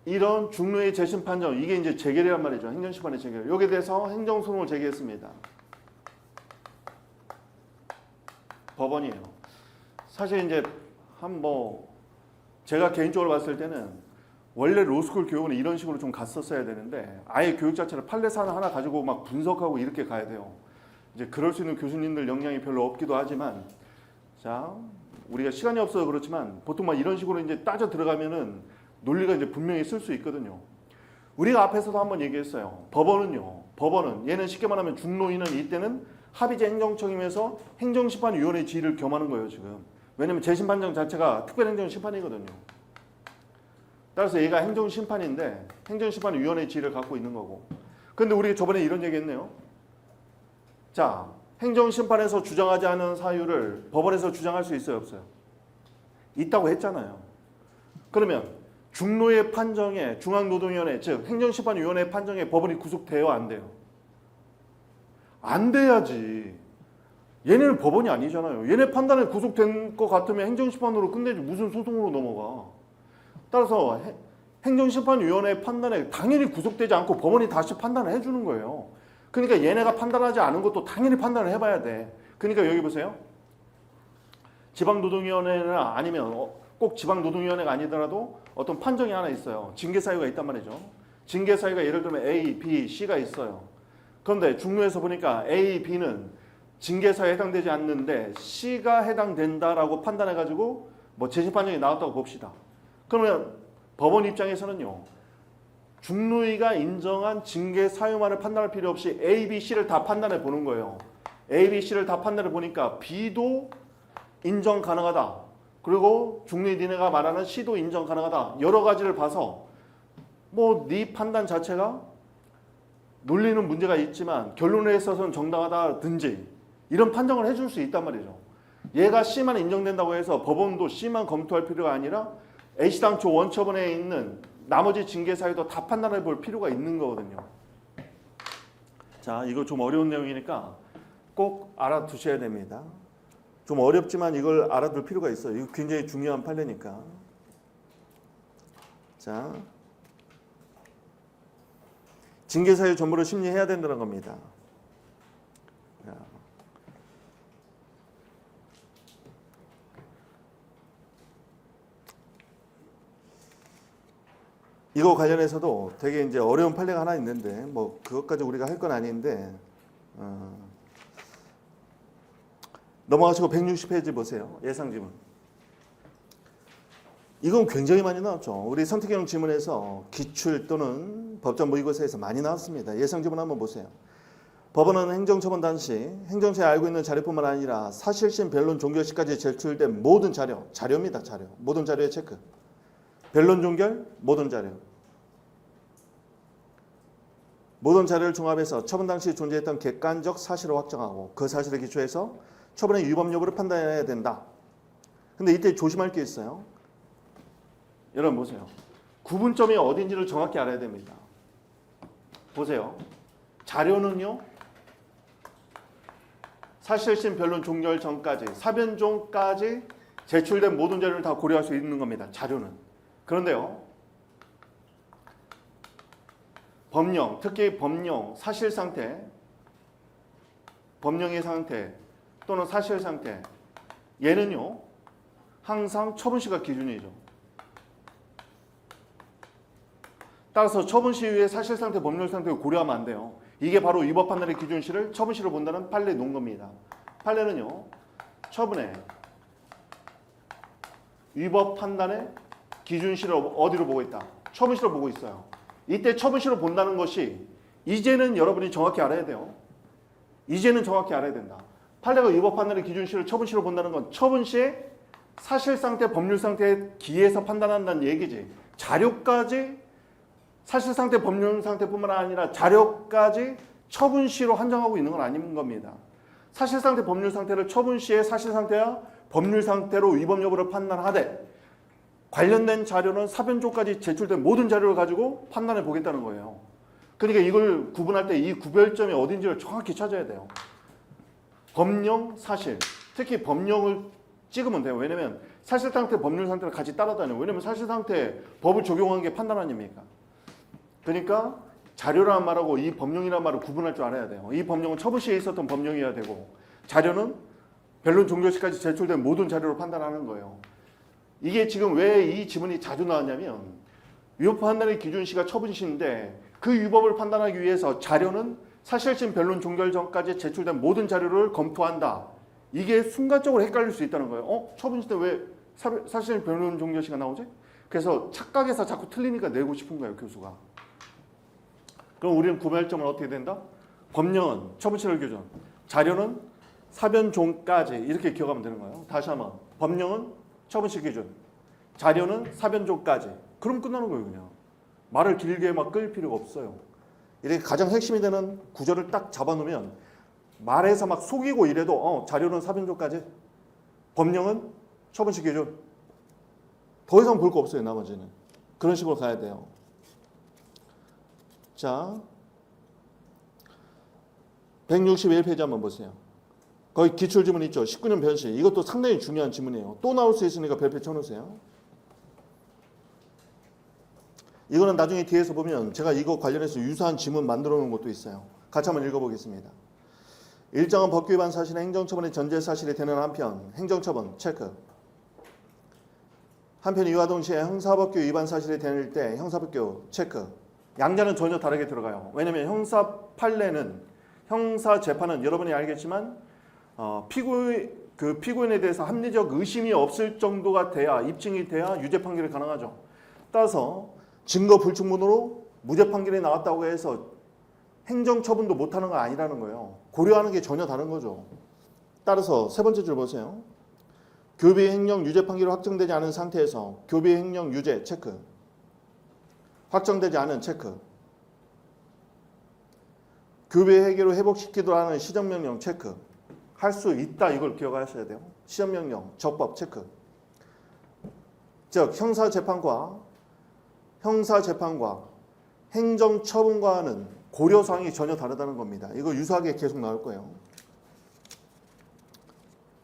이런 중노의 재심 판정, 이게 이제 재결이란 말이죠. 행정심판의 재결. 여기에 대해서 행정소송을 제기했습니다. 법원이에요. 사실 이제 제가 개인적으로 봤을 때는 원래 로스쿨 교육은 이런 식으로 좀 갔었어야 되는데 아예 교육 자체를 판례 사안 하나 가지고 막 분석하고 이렇게 가야 돼요. 이제 그럴 수 있는 교수님들 역량이 별로 없기도 하지만, 자, 우리가 시간이 없어서 그렇지만 보통 막 이런 식으로 이제 따져 들어가면은 논리가 이제 분명히 쓸 수 있거든요. 우리가 앞에서도 한번 얘기했어요. 법원은 얘는 쉽게 말하면 중노인은 이때는 합의제 행정청임에서 행정심판위원회 지위를 겸하는 거예요, 지금. 왜냐면 재심판정 자체가 특별행정심판이거든요. 따라서 얘가 행정심판인데 행정심판위원회 지위를 갖고 있는 거고. 근데 우리 저번에 이런 얘기 했네요. 자, 행정심판에서 주장하지 않은 사유를 법원에서 주장할 수 있어요, 없어요? 있다고 했잖아요. 그러면 중노의 판정에 중앙노동위원회, 즉 행정심판위원회 판정에 법원이 구속돼요, 안 돼요? 안 돼야지. 얘네는 법원이 아니잖아요. 얘네 판단에 구속된 것 같으면 행정심판으로 끝내지 무슨 소송으로 넘어가. 따라서 행정심판위원회 판단에 당연히 구속되지 않고 법원이 다시 판단을 해주는 거예요. 그러니까 얘네가 판단하지 않은 것도 당연히 판단을 해봐야 돼. 그러니까 여기 보세요. 지방노동위원회나 아니면 꼭 지방노동위원회가 아니더라도 어떤 판정이 하나 있어요. 징계사유가 있단 말이죠. 징계사유가 예를 들면 A, B, C가 있어요. 그런데 중노에서 보니까 A, B는 징계사유에 해당되지 않는데 C가 해당된다라고 판단해가지고 재심판정이 나왔다고 봅시다. 그러면 법원 입장에서는요, 중노위가 인정한 징계사유만을 판단할 필요 없이 A, B, C를 다 판단해 보는 거예요. A, B, C를 다 판단해 보니까 B도 인정 가능하다. 그리고 중노위 니네가 말하는 C도 인정 가능하다. 여러 가지를 봐서 네 판단 자체가 논리는 문제가 있지만 결론에 있어서는 정당하다든지 이런 판정을 해줄 수 있단 말이죠. 얘가 C만 인정된다고 해서 법원도 C만 검토할 필요가 아니라 A시당초 원처분에 있는 나머지 징계사유도 다 판단해 볼 필요가 있는 거거든요. 자, 이거 좀 어려운 내용이니까 꼭 알아두셔야 됩니다. 좀 어렵지만 이걸 알아둘 필요가 있어요. 이거 굉장히 중요한 판례니까. 자, 징계사유 전부를 심리해야 된다는 겁니다. 이거 관련해서도 되게 이제 어려운 판례가 하나 있는데 그것까지 우리가 할 건 아닌데 넘어가시고 160페이지 보세요. 예상지문. 이건 굉장히 많이 나왔죠. 우리 선택형 지문에서 기출 또는 법정 모의고사에서 많이 나왔습니다. 예상지문 한번 보세요. 법원은 행정처분 당시 행정처에 알고 있는 자료뿐만 아니라 사실심, 변론, 종결시까지 제출된 모든 자료입니다. 자료. 모든 자료의 체크. 변론, 종결, 모든 자료. 모든 자료를 종합해서 처분 당시 존재했던 객관적 사실을 확정하고 그 사실에 기초해서 처분의 위법 여부를 판단해야 된다. 근데 이때 조심할 게 있어요. 여러분 보세요. 구분점이 어딘지를 정확히 알아야 됩니다. 보세요. 자료는요, 사실심, 변론, 종결 전까지, 사변종까지 제출된 모든 자료를 다 고려할 수 있는 겁니다. 자료는. 그런데요, 법령, 특히 법령, 사실 상태, 법령의 상태 또는 사실 상태, 얘는요 항상 처분시가 기준이죠. 따라서 처분시 의 사실 상태, 법령 상태를 고려하면 안 돼요. 이게 바로 위법 판단의 기준시를 처분시로 본다는 판례 놓은 겁니다. 판례는요, 처분의 위법 판단의 기준시를 어디로 보고 있다? 처분시로 보고 있어요. 이때 처분시로 본다는 것이 이제는 여러분이 정확히 알아야 돼요. 이제는 정확히 알아야 된다. 판례가 위법 판단의 기준시를 처분시로 본다는 건 처분시에 사실상태, 법률상태에 기해서 판단한다는 얘기지. 자료까지 사실상태, 법률상태뿐만 아니라 자료까지 처분시로 한정하고 있는 건 아닌 겁니다. 사실상태, 법률상태를 처분시의 사실상태와 법률상태로 위법 여부를 판단하되 관련된 자료는 사변조까지 제출된 모든 자료를 가지고 판단해 보겠다는 거예요. 그러니까 이걸 구분할 때 이 구별점이 어딘지를 정확히 찾아야 돼요. 법령, 사실. 특히 법령을 찍으면 돼요. 왜냐면 사실상태, 법률상태를 같이 따라다녀요. 왜냐면 사실상태 법을 적용한 게 판단 아닙니까? 그러니까 자료라는 말하고 이 법령이라는 말을 구분할 줄 알아야 돼요. 이 법령은 처분시에 있었던 법령이어야 되고 자료는 변론 종결시까지 제출된 모든 자료로 판단하는 거예요. 이게 지금 왜 이 지문이 자주 나왔냐면 위법 판단의 기준시가 처분시인데 그 위법을 판단하기 위해서 자료는 사실심 변론 종결 전까지 제출된 모든 자료를 검토한다. 이게 순간적으로 헷갈릴 수 있다는 거예요. 처분시 때 왜 사실심 변론 종결시가 나오지? 그래서 착각해서 자꾸 틀리니까 내고 싶은 거예요, 교수가. 그럼 우리는 구별점은 어떻게 된다? 법령은 처분시를 기준, 자료는 사변종까지 이렇게 기억하면 되는 거예요. 다시 한번 법령은 처분시 기준, 자료는 사변종까지. 그럼 끝나는 거예요, 그냥. 말을 길게 막 끌 필요가 없어요. 이렇게 가장 핵심이 되는 구절을 딱 잡아놓으면 말해서 막 속이고 이래도 자료는 사변종까지, 법령은 처분시 기준. 더 이상 볼 거 없어요, 나머지는. 그런 식으로 가야 돼요. 자, 161페이지 한번 보세요. 거기 기출지문 있죠. 19년 변시. 이것도 상당히 중요한 지문이에요. 또 나올 수 있으니까 별표 쳐놓으세요. 이거는 나중에 뒤에서 보면 제가 이거 관련해서 유사한 지문 만들어 놓은 것도 있어요. 같이 한번 읽어보겠습니다. 일정한 법규 위반 사실은 행정처분의 전제 사실이 되는 한편 행정처분 체크. 한편 이와 동시에 형사법규 위반 사실이 되는 때 형사법규 체크. 양자는 전혀 다르게 들어가요. 왜냐하면 형사 판례는 형사 재판은 여러분이 알겠지만 피고인에 대해서 합리적 의심이 없을 정도가 돼야 입증이 돼야 유죄 판결이 가능하죠. 따라서 증거 불충분으로 무죄 판결이 나왔다고 해서 행정처분도 못하는 건 아니라는 거예요. 고려하는 게 전혀 다른 거죠. 따라서 세 번째 줄 보세요. 교비 횡령 유죄 판결이 확정되지 않은 상태에서 교비 횡령 유죄 체크. 확정되지 않은 체크. 교비 회계로 회복시키도록 하는 시정명령 체크. 할 수 있다, 이걸 기억하셔야 돼요. 시정명령, 적법 체크. 즉 형사재판과 행정처분과는 고려사항이 전혀 다르다는 겁니다. 이거 유사하게 계속 나올 거예요.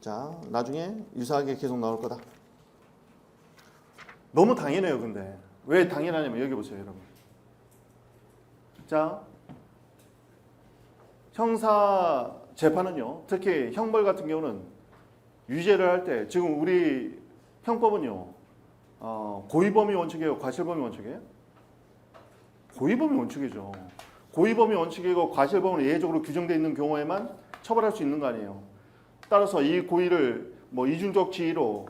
자, 나중에 유사하게 계속 나올 거다. 너무 당연해요, 근데. 왜 당연하냐면 여기 보세요, 여러분. 자, 형사 재판은요, 특히 형벌 같은 경우는 유죄를 할 때 지금 우리 형법은요, 고의범위 원칙이에요, 과실범위 원칙이에요? 고의범위 원칙이죠. 고의범위 원칙이고 과실범위는 예외적으로 규정되어 있는 경우에만 처벌할 수 있는 거 아니에요. 따라서 이 고의를 이중적 지위로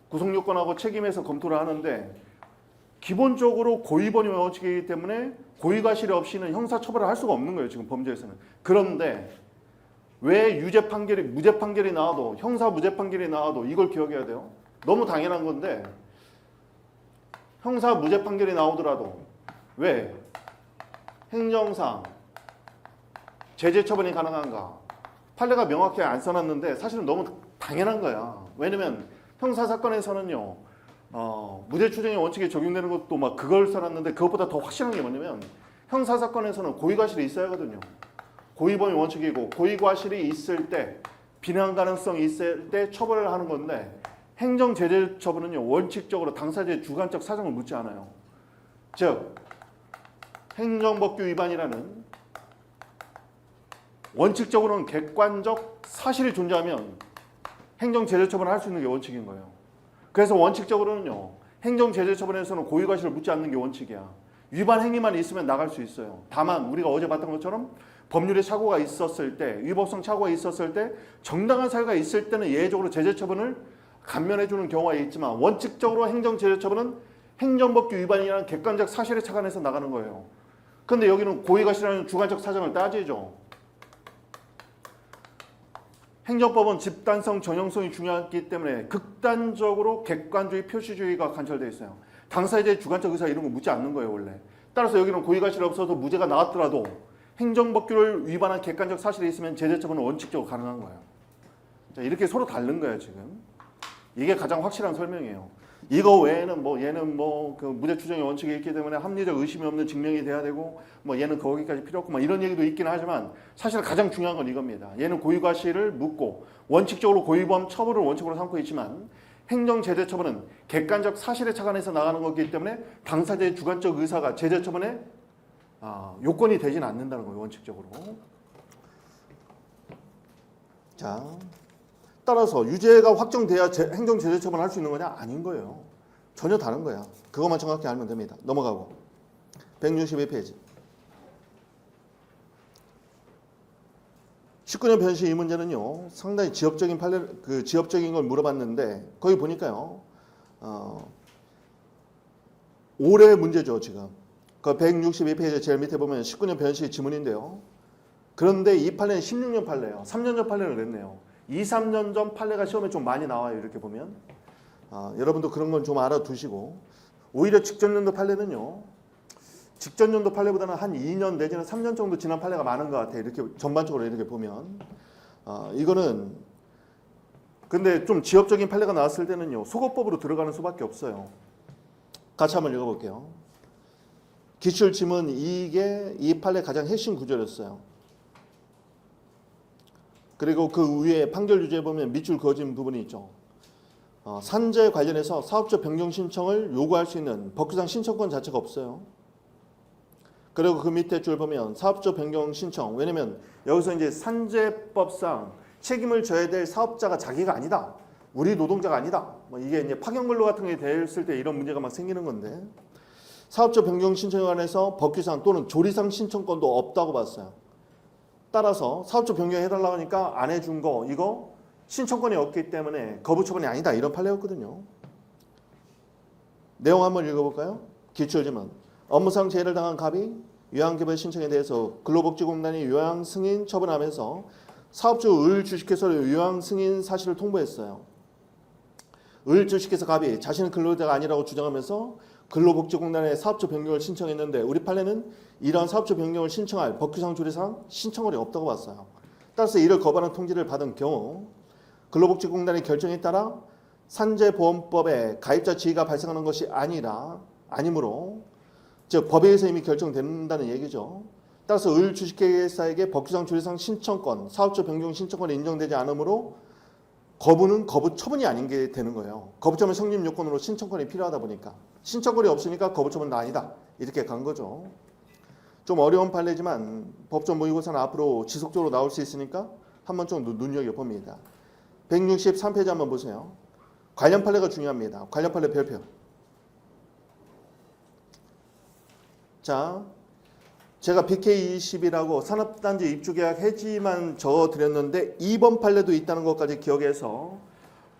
구성요건하고 책임에서 검토를 하는데 기본적으로 고의범위 원칙이기 때문에 고의과실이 없이는 형사처벌을 할 수가 없는 거예요, 지금 범죄에서는. 그런데 왜 무죄 판결이 나와도, 형사 무죄 판결이 나와도 이걸 기억해야 돼요. 너무 당연한 건데 형사 무죄 판결이 나오더라도 왜 행정상 제재 처분이 가능한가? 판례가 명확히 안 써놨는데 사실은 너무 당연한 거야. 왜냐면 형사 사건에서는요, 무죄 추정의 원칙이 적용되는 것도 막 그걸 써놨는데 그것보다 더 확실한 게 뭐냐면 형사 사건에서는 고의과실이 있어야 하거든요. 고의범위 원칙이고 고의과실이 있을 때 비난 가능성이 있을 때 처벌을 하는 건데 행정제재 처분은요, 원칙적으로 당사자의 주관적 사정을 묻지 않아요. 즉 행정법규 위반이라는 원칙적으로는 객관적 사실이 존재하면 행정제재 처분을 할 수 있는 게 원칙인 거예요. 그래서 원칙적으로는요, 행정제재 처분에서는 고의과실을 묻지 않는 게 원칙이야. 위반 행위만 있으면 나갈 수 있어요. 다만 우리가 어제 봤던 것처럼 법률에 착오가 있었을 때, 위법성 착오가 있었을 때, 정당한 사유가 있을 때는 예외적으로 제재 처분을 감면해 주는 경우가 있지만 원칙적으로 행정제재 처분은 행정법규 위반이라는 객관적 사실에 착안해서 나가는 거예요. 근데 여기는 고의과실이라는 주관적 사정을 따지죠. 행정법은 집단성 전형성이 중요하기 때문에 극단적으로 객관주의 표시주의가 관철되어 있어요. 당사자의 주관적 의사 이런 거 묻지 않는 거예요 원래. 따라서 여기는 고의가실이 없어서 무죄가 나왔더라도 행정법규를 위반한 객관적 사실이 있으면 제재 처분은 원칙적으로 가능한 거예요. 자, 이렇게 서로 다른 거예요 지금. 이게 가장 확실한 설명이에요. 이거 외에는 뭐 얘는 뭐 그 무죄 추정의 원칙이 있기 때문에 합리적 의심이 없는 증명이 돼야 되고 뭐 얘는 거기까지 필요 없고 뭐 이런 얘기도 있긴 하지만 사실 가장 중요한 건 이겁니다. 얘는 고의과실을 묻고 원칙적으로 고의범 처벌을 원칙으로 삼고 있지만 행정 제재 처분은 객관적 사실에 착안해서 나가는 거기 때문에 당사자의 주관적 의사가 제재 처분에 요건이 되진 않는다는 거예요 원칙적으로. 자. 따라서 유죄가 확정돼야 행정 제재 처분을 할 수 있는 거냐? 아닌 거예요. 전혀 다른 거야. 그것만 정확히 알면 됩니다. 넘어가고 162페이지 19년 변시 이 문제는요 상당히 지엽적인 지엽적인 걸 물어봤는데 거기 보니까요 올해 문제죠 지금. 그 162페이지 제일 밑에 보면 19년 변시 지문인데요. 그런데 이 판례는 16년 판례예요. 3년 전 판례를 냈네요. 2, 3년 전 판례가 시험에 좀 많이 나와요. 이렇게 보면 여러분도 그런 건 좀 알아두시고 오히려 직전연도 판례는요. 직전연도 판례보다는 한 2년 내지는 3년 정도 지난 판례가 많은 것 같아요. 이렇게 전반적으로 이렇게 보면 이거는 근데 좀 지엽적인 판례가 나왔을 때는요. 소거법으로 들어가는 수밖에 없어요. 같이 한번 읽어볼게요. 기출지문 이게 이 판례 가장 핵심 구절이었어요. 그리고 그 위에 판결 유죄에 보면 밑줄 그어진 부분이 있죠. 산재 관련해서 사업적 변경 신청을 요구할 수 있는 법규상 신청권 자체가 없어요. 그리고 그 밑에 줄 보면 사업적 변경 신청. 왜냐면 여기서 이제 산재법상 책임을 져야 될 사업자가 자기가 아니다. 우리 노동자가 아니다. 뭐 이게 이제 파견근로 같은 게 됐을 때 이런 문제가 막 생기는 건데 사업적 변경 신청에 관해서 법규상 또는 조리상 신청권도 없다고 봤어요. 따라서 사업적 변경해달라고 하니까 안 해준 거 이거 신청권이 없기 때문에 거부 처분이 아니다 이런 판례였거든요. 내용 한번 읽어볼까요? 기출지문 업무상 재해를 당한 갑이 요양개발 신청에 대해서 근로복지공단이 요양 승인 처분하면서 사업주 을 주식회사로 요양 승인 사실을 통보했어요. 을 주식회사 갑이 자신은 근로자가 아니라고 주장하면서 근로복지공단에 사업주 변경을 신청했는데 우리 판례는 이러한 사업주 변경을 신청할 법규상 조례상 신청권이 없다고 봤어요. 따라서 이를 거부하는 통지를 받은 경우 근로복지공단의 결정에 따라 산재보험법에 가입자 지위가 발생하는 것이 아니므로 즉 법에 의해서 이미 결정된다는 얘기죠. 따라서 을 주식회사에게 법규상 조례상 신청권, 사업주 변경 신청권이 인정되지 않으므로 거부는 거부 처분이 아닌 게 되는 거예요. 거부 처분 성립 요건으로 신청권이 필요하다 보니까 신청권이 없으니까 거부 처분은 아니다. 이렇게 간 거죠. 좀 어려운 판례지만 법정 모의고사는 앞으로 지속적으로 나올 수 있으니까 한번 좀 눈여겨봅니다. 163페이지 한번 보세요. 관련 판례가 중요합니다. 관련 판례 별표. 자, 제가 BK20이라고 산업단지 입주계약 해지만 적어드렸는데 2번 판례도 있다는 것까지 기억해서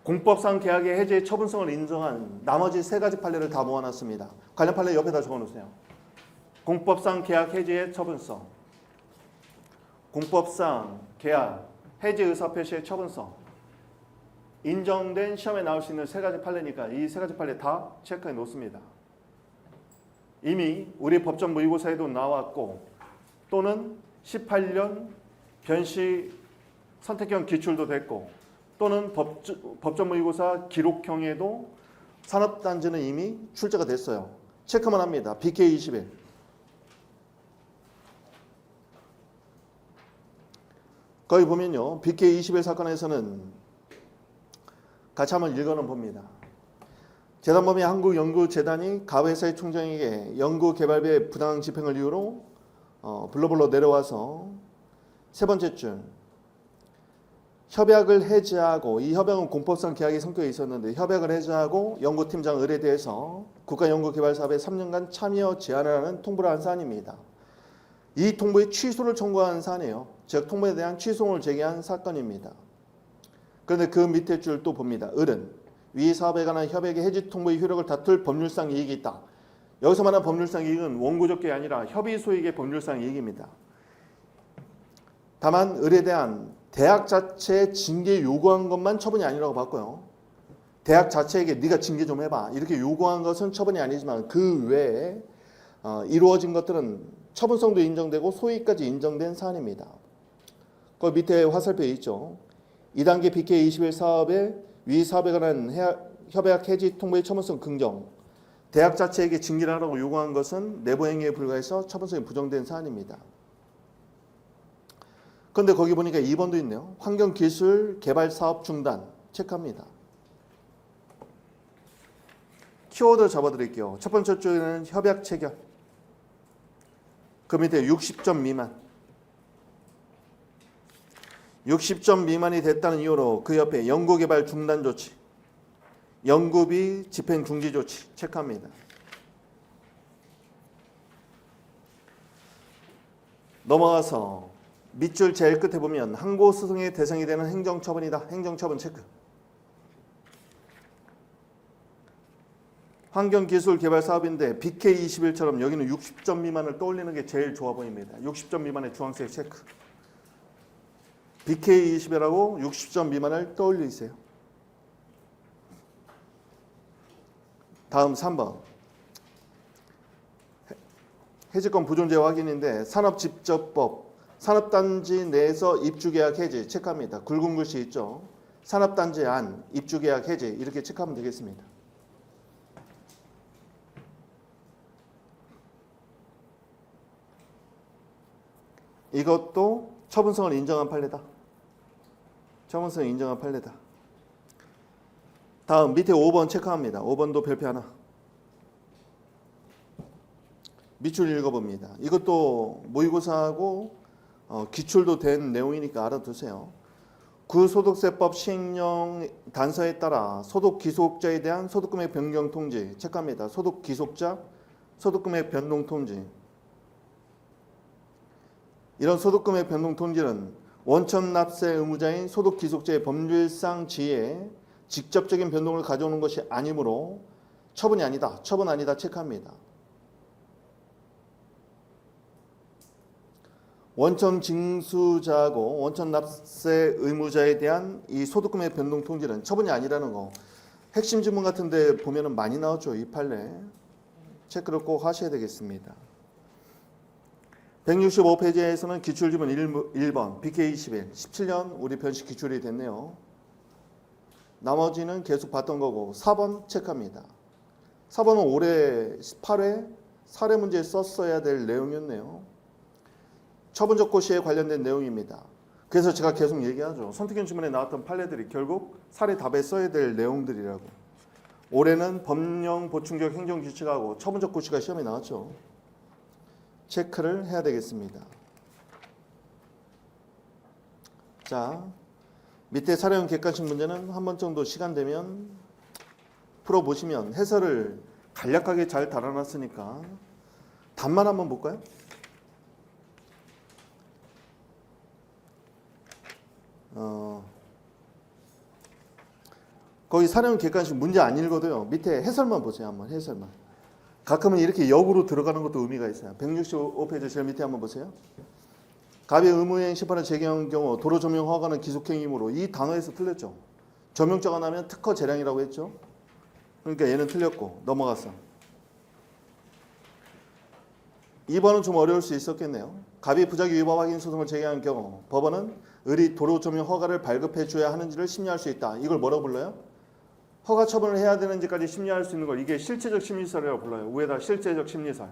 공법상 계약의 해지의 처분성을 인정한 나머지 세 가지 판례를 다 모아놨습니다. 관련 판례 옆에다 적어놓으세요. 공법상 계약 해지의 처분성, 공법상 계약 해지 의사표시의 처분성, 인정된 시험에 나올 수 있는 세 가지 판례니까 이 세 가지 판례 다 체크해 놓습니다. 이미 우리 법정 모의고사에도 나왔고 또는 18년 변시 선택형 기출도 됐고 또는 법정 모의고사 기록형에도 산업단지는 이미 출제가 됐어요. 체크만 합니다. BK21. 거기 보면요. BK21 사건에서는 같이 한번 읽어는 봅니다. 재단법인 한국연구재단이 가회사의 총장에게 연구개발비의 부당 집행을 이유로 블로블로 내려와서 세 번째 줄 협약을 해지하고 이 협약은 공법상 계약이 성격에 있었는데 협약을 해지하고 연구팀장 을에 대해서 국가연구개발사업에 3년간 참여 제한을 하는 통보를 한 사안입니다. 이 통보의 취소를 청구한 사안이에요. 즉 통보에 대한 취소를 제기한 사건입니다. 그런데 그 밑에 줄 또 봅니다. 을은 위 사업에 관한 협약의 해지 통보의 효력을 다툴 법률상 이익이 있다. 여기서 말하는 법률상 이익은 원고적 게 아니라 협의 소익의 법률상 이익입니다. 다만 을에 대한 대학 자체에 징계 요구한 것만 처분이 아니라고 봤고요. 대학 자체에게 네가 징계 좀 해봐 이렇게 요구한 것은 처분이 아니지만 그 외에 이루어진 것들은 처분성도 인정되고 소위까지 인정된 사안입니다. 그 밑에 화살표에 있죠. 2단계 BK21 사업에 위 사업에 관한 협약 해지 통보의 처분성 긍정. 대학 자체에게 징계를 하라고 요구한 것은 내부 행위에 불과해서 처분성이 부정된 사안입니다. 그런데 거기 보니까 2번도 있네요. 환경기술 개발 사업 중단 체크합니다. 키워드 잡아드릴게요. 첫 번째 쪽에는 협약 체결. 그 밑에 60점 미만. 60점 미만이 됐다는 이유로 그 옆에 연구개발 중단 조치. 연구비 집행 중지 조치 체크합니다. 넘어가서 밑줄 제일 끝에 보면 항고소송의 대상이 되는 행정처분이다. 행정처분 체크. 환경기술 개발 사업인데 BK21처럼 여기는 60점 미만을 떠올리는 게 제일 좋아 보입니다. 60점 미만의 주황색 체크. BK21하고 60점 미만을 떠올리세요. 다음 3번. 해지권 부존재 확인인데 산업집적법. 산업단지 내에서 입주계약 해지 체크합니다. 굵은 글씨 있죠. 산업단지 안 입주계약 해지 이렇게 체크하면 되겠습니다. 이것도 처분성을 인정한 판례다. 처분성을 인정한 판례다. 다음 밑에 5번 체크합니다. 5번도 별표 하나. 밑줄 읽어봅니다. 이것도 모의고사하고 기출도 된 내용이니까 알아두세요. 구소득세법 시행령 단서에 따라 소득 기속자에 대한 소득금액 변경 통지 체크합니다. 소득 기속자, 소득금액 변동 통지. 이런 소득금액 변동 통지는 원천 납세 의무자인 소득 기속자의 법률상 지위에 직접적인 변동을 가져오는 것이 아니므로 처분이 아니다. 처분 아니다 체크합니다. 원천 징수자하고 원천 납세 의무자에 대한 이 소득금액 변동 통지는 처분이 아니라는 거 핵심 지문 같은 데 보면은 많이 나오죠. 이 판례. 체크를 꼭 하셔야 되겠습니다. 165페이지에서는 기출지문 1번 BK21 17년 우리 변식 기출이 됐네요. 나머지는 계속 봤던 거고 4번 체크합니다. 4번은 올해 18회 사례 문제에 썼어야 될 내용이었네요. 처분적 고시에 관련된 내용입니다. 그래서 제가 계속 얘기하죠. 선택형 지문에 나왔던 판례들이 결국 사례 답에 써야 될 내용들이라고. 올해는 법령 보충적 행정규칙하고 처분적 고시가 시험에 나왔죠. 체크를 해야 되겠습니다. 자, 밑에 사례형 객관식 문제는 한 번 정도 시간 되면 풀어보시면 해설을 간략하게 잘 달아놨으니까 답만 한번 볼까요? 거기 사례형 객관식 문제 안 읽어도요. 밑에 해설만 보세요. 한번 해설만. 가끔은 이렇게 역으로 들어가는 것도 의미가 있어요. 165페이지 제일 밑에 한번 보세요. 갑의 의무행 심판을 제기한 경우 도로 조명 허가는 기속행위이므로 이 단어에서 틀렸죠. 조명자가 나면 특허 재량이라고 했죠. 그러니까 얘는 틀렸고 넘어갔어. 2번은 좀 어려울 수 있었겠네요. 갑이 부작위 위법 확인 소송을 제기한 경우 법원은 을이 도로 조명 허가를 발급해 줘야 하는지를 심리할 수 있다. 이걸 뭐라고 불러요? 허가 처분을 해야 되는지까지 심리할 수 있는 걸 이게 실체적 심리설이라고 불러요. 위에다 실체적 심리설.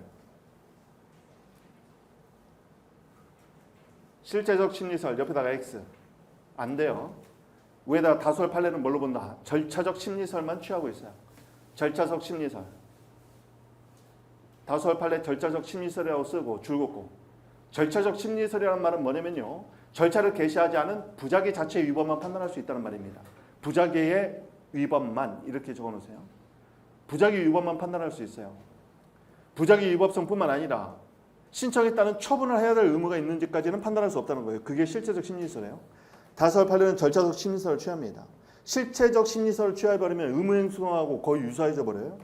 실체적 심리설 옆에다가 X. 안 돼요. 위에다가 다수월 판례는 뭘로 본다? 절차적 심리설만 취하고 있어요. 절차적 심리설. 다수월 판례 절차적 심리설이라고 쓰고 줄긋고. 절차적 심리설이라는 말은 뭐냐면요. 절차를 개시하지 않은 부작위 자체의 위법만 판단할 수 있다는 말입니다. 부작위의 위법만 이렇게 적어놓으세요. 부작위 위법만 판단할 수 있어요. 부작위 위법성뿐만 아니라 신청에 따른 처분을 해야 될 의무가 있는지까지는 판단할 수 없다는 거예요. 그게 실체적 심리설이에요. 다수월 판례는 절차적 심리설을 취합니다. 실체적 심리설을 취해버리면 의무행수하고 거의 유사해져 버려요.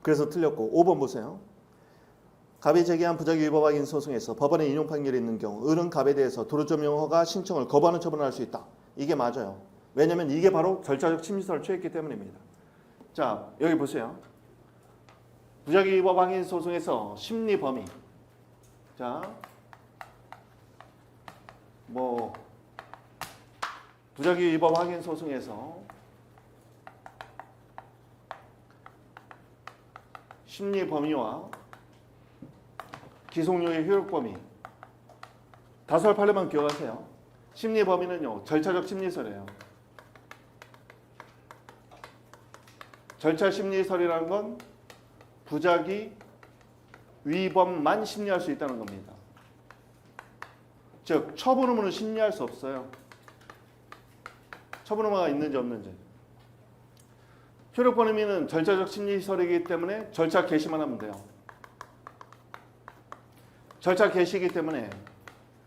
그래서 틀렸고 5번 보세요. 갑이 제기한 부작위 위법 확인 소송에서 법원의 인용 판결이 있는 경우 을은 갑에 대해서 도로점용 허가 신청을 거부하는 처분을 할 수 있다. 이게 맞아요. 왜냐하면 이게 바로 절차적 심리선을 취했기 때문입니다. 자, 여기 보세요. 부작위 위법 확인 소송에서 심리 범위. 자, 부작위 위법 확인 소송에서 심리 범위와 기속료의 효력 범위. 다수할 판례만 기억하세요. 심리 범위는요, 절차적 심리설이에요. 절차 심리설이라는 건 부작위 위법만 심리할 수 있다는 겁니다. 즉, 처분 의무는 심리할 수 없어요. 처분 의무가 있는지 없는지. 효력 범위는 절차적 심리설이기 때문에 절차 개시만 하면 돼요. 절차 개시이기 때문에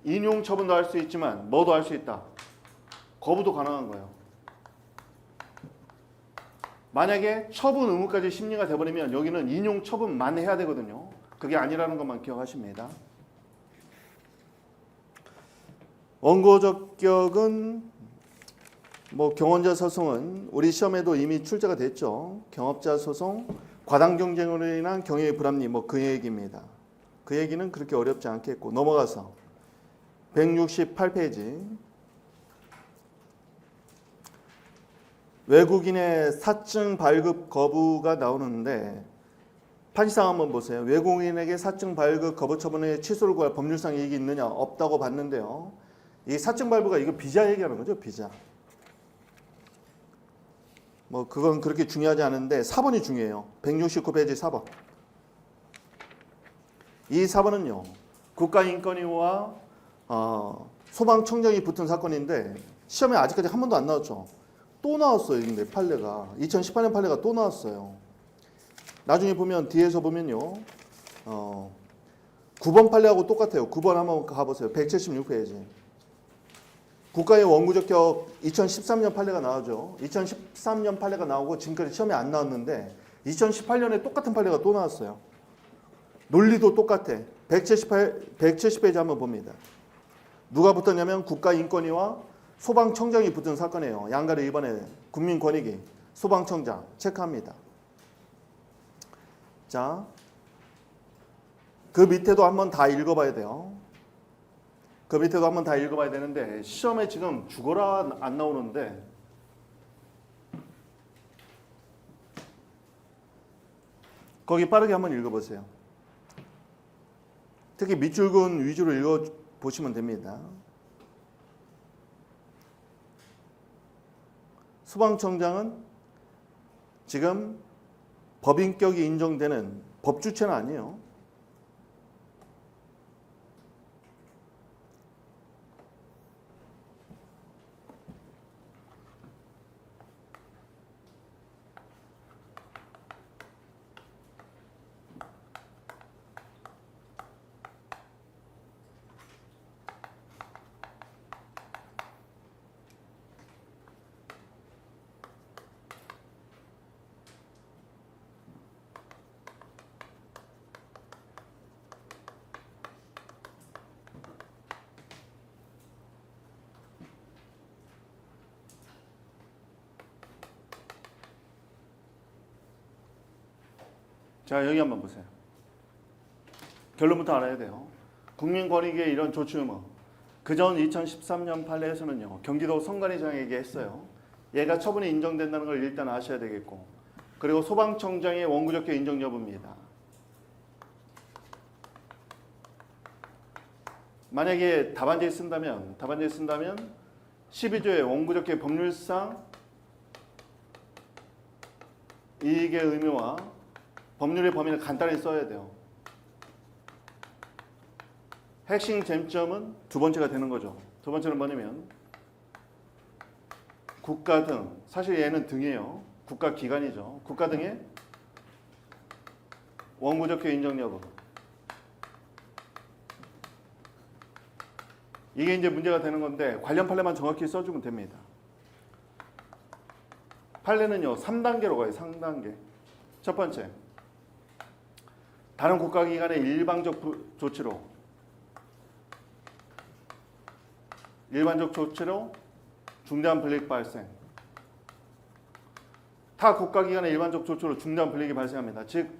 인용 처분도 할 수 있지만 뭐도 할 수 있다. 거부도 가능한 거예요. 만약에 처분 의무까지 심리가 돼버리면 여기는 인용 처분만 해야 되거든요. 그게 아니라는 것만 기억하십니다. 원고 적격은 경원자 소송은 우리 시험에도 이미 출제가 됐죠. 경업자 소송, 과당 경쟁으로 인한 경영의 불합리 그 얘기입니다. 그 얘기는 그렇게 어렵지 않겠고 넘어가서 168페이지 외국인의 사증 발급 거부가 나오는데 판시상 한번 보세요. 외국인에게 사증 발급 거부 처분의 취소를 구할 법률상 이익이 있느냐 없다고 봤는데요. 이 사증 발부가 이거 비자 얘기하는 거죠. 비자. 그건 그렇게 중요하지 않은데 4번이 중요해요. 169페이지 4번. 이 4번은요. 국가인권위와 소방청정이 붙은 사건인데 시험에 아직까지 한 번도 안 나왔죠. 또 나왔어요. 근데 판례가 2018년 판례가 또 나왔어요. 나중에 보면 뒤에서 보면요. 9번 판례하고 똑같아요. 9번 한번 가보세요. 176페이지. 국가의 원구적격 2013년 판례가 나오죠. 2013년 판례가 나오고 지금까지 시험에 안 나왔는데 2018년에 똑같은 판례가 또 나왔어요. 논리도 똑같아. 170페이지 한번 봅니다. 누가 붙었냐면 국가인권위와 소방청장이 붙은 사건이에요. 양가를 이번에 국민권익위 소방청장 체크합니다. 자, 그 밑에도 한번 다 읽어봐야 돼요. 그 밑에도 한번 다 읽어봐야 되는데 시험에 지금 죽어라 안 나오는데 거기 빠르게 한번 읽어보세요. 특히 밑줄근 위주로 읽어보시면 됩니다. 소방청장은 지금 법인격이 인정되는 법주체는 아니에요. 자, 여기 한번 보세요. 결론부터 알아야 돼요. 국민권익위의 이런 조치 의무. 그전 2013년 판례에서는요. 경기도 선관위장에게 했어요. 얘가 처분이 인정된다는 걸 일단 아셔야 되겠고 그리고 소방청장의 원구적격 인정 여부입니다. 만약에 답안지에 쓴다면 12조의 원구적격 법률상 이익의 의무와 법률의 범위를 간단히 써야 돼요. 핵심 쟁점은 두 번째가 되는 거죠. 두 번째는 뭐냐면 국가 등, 사실 얘는 등이에요. 국가기관이죠. 국가 등의 원구적격 인정 여부. 이게 이제 문제가 되는 건데 관련 판례만 정확히 써주면 됩니다. 판례는요 3단계로 가요. 3단계. 첫 번째, 다른 국가기관의 일반적 조치로 중대한 불이익 발생. 타 국가기관의 일반적 조치로 중대한 불이익이 발생합니다. 즉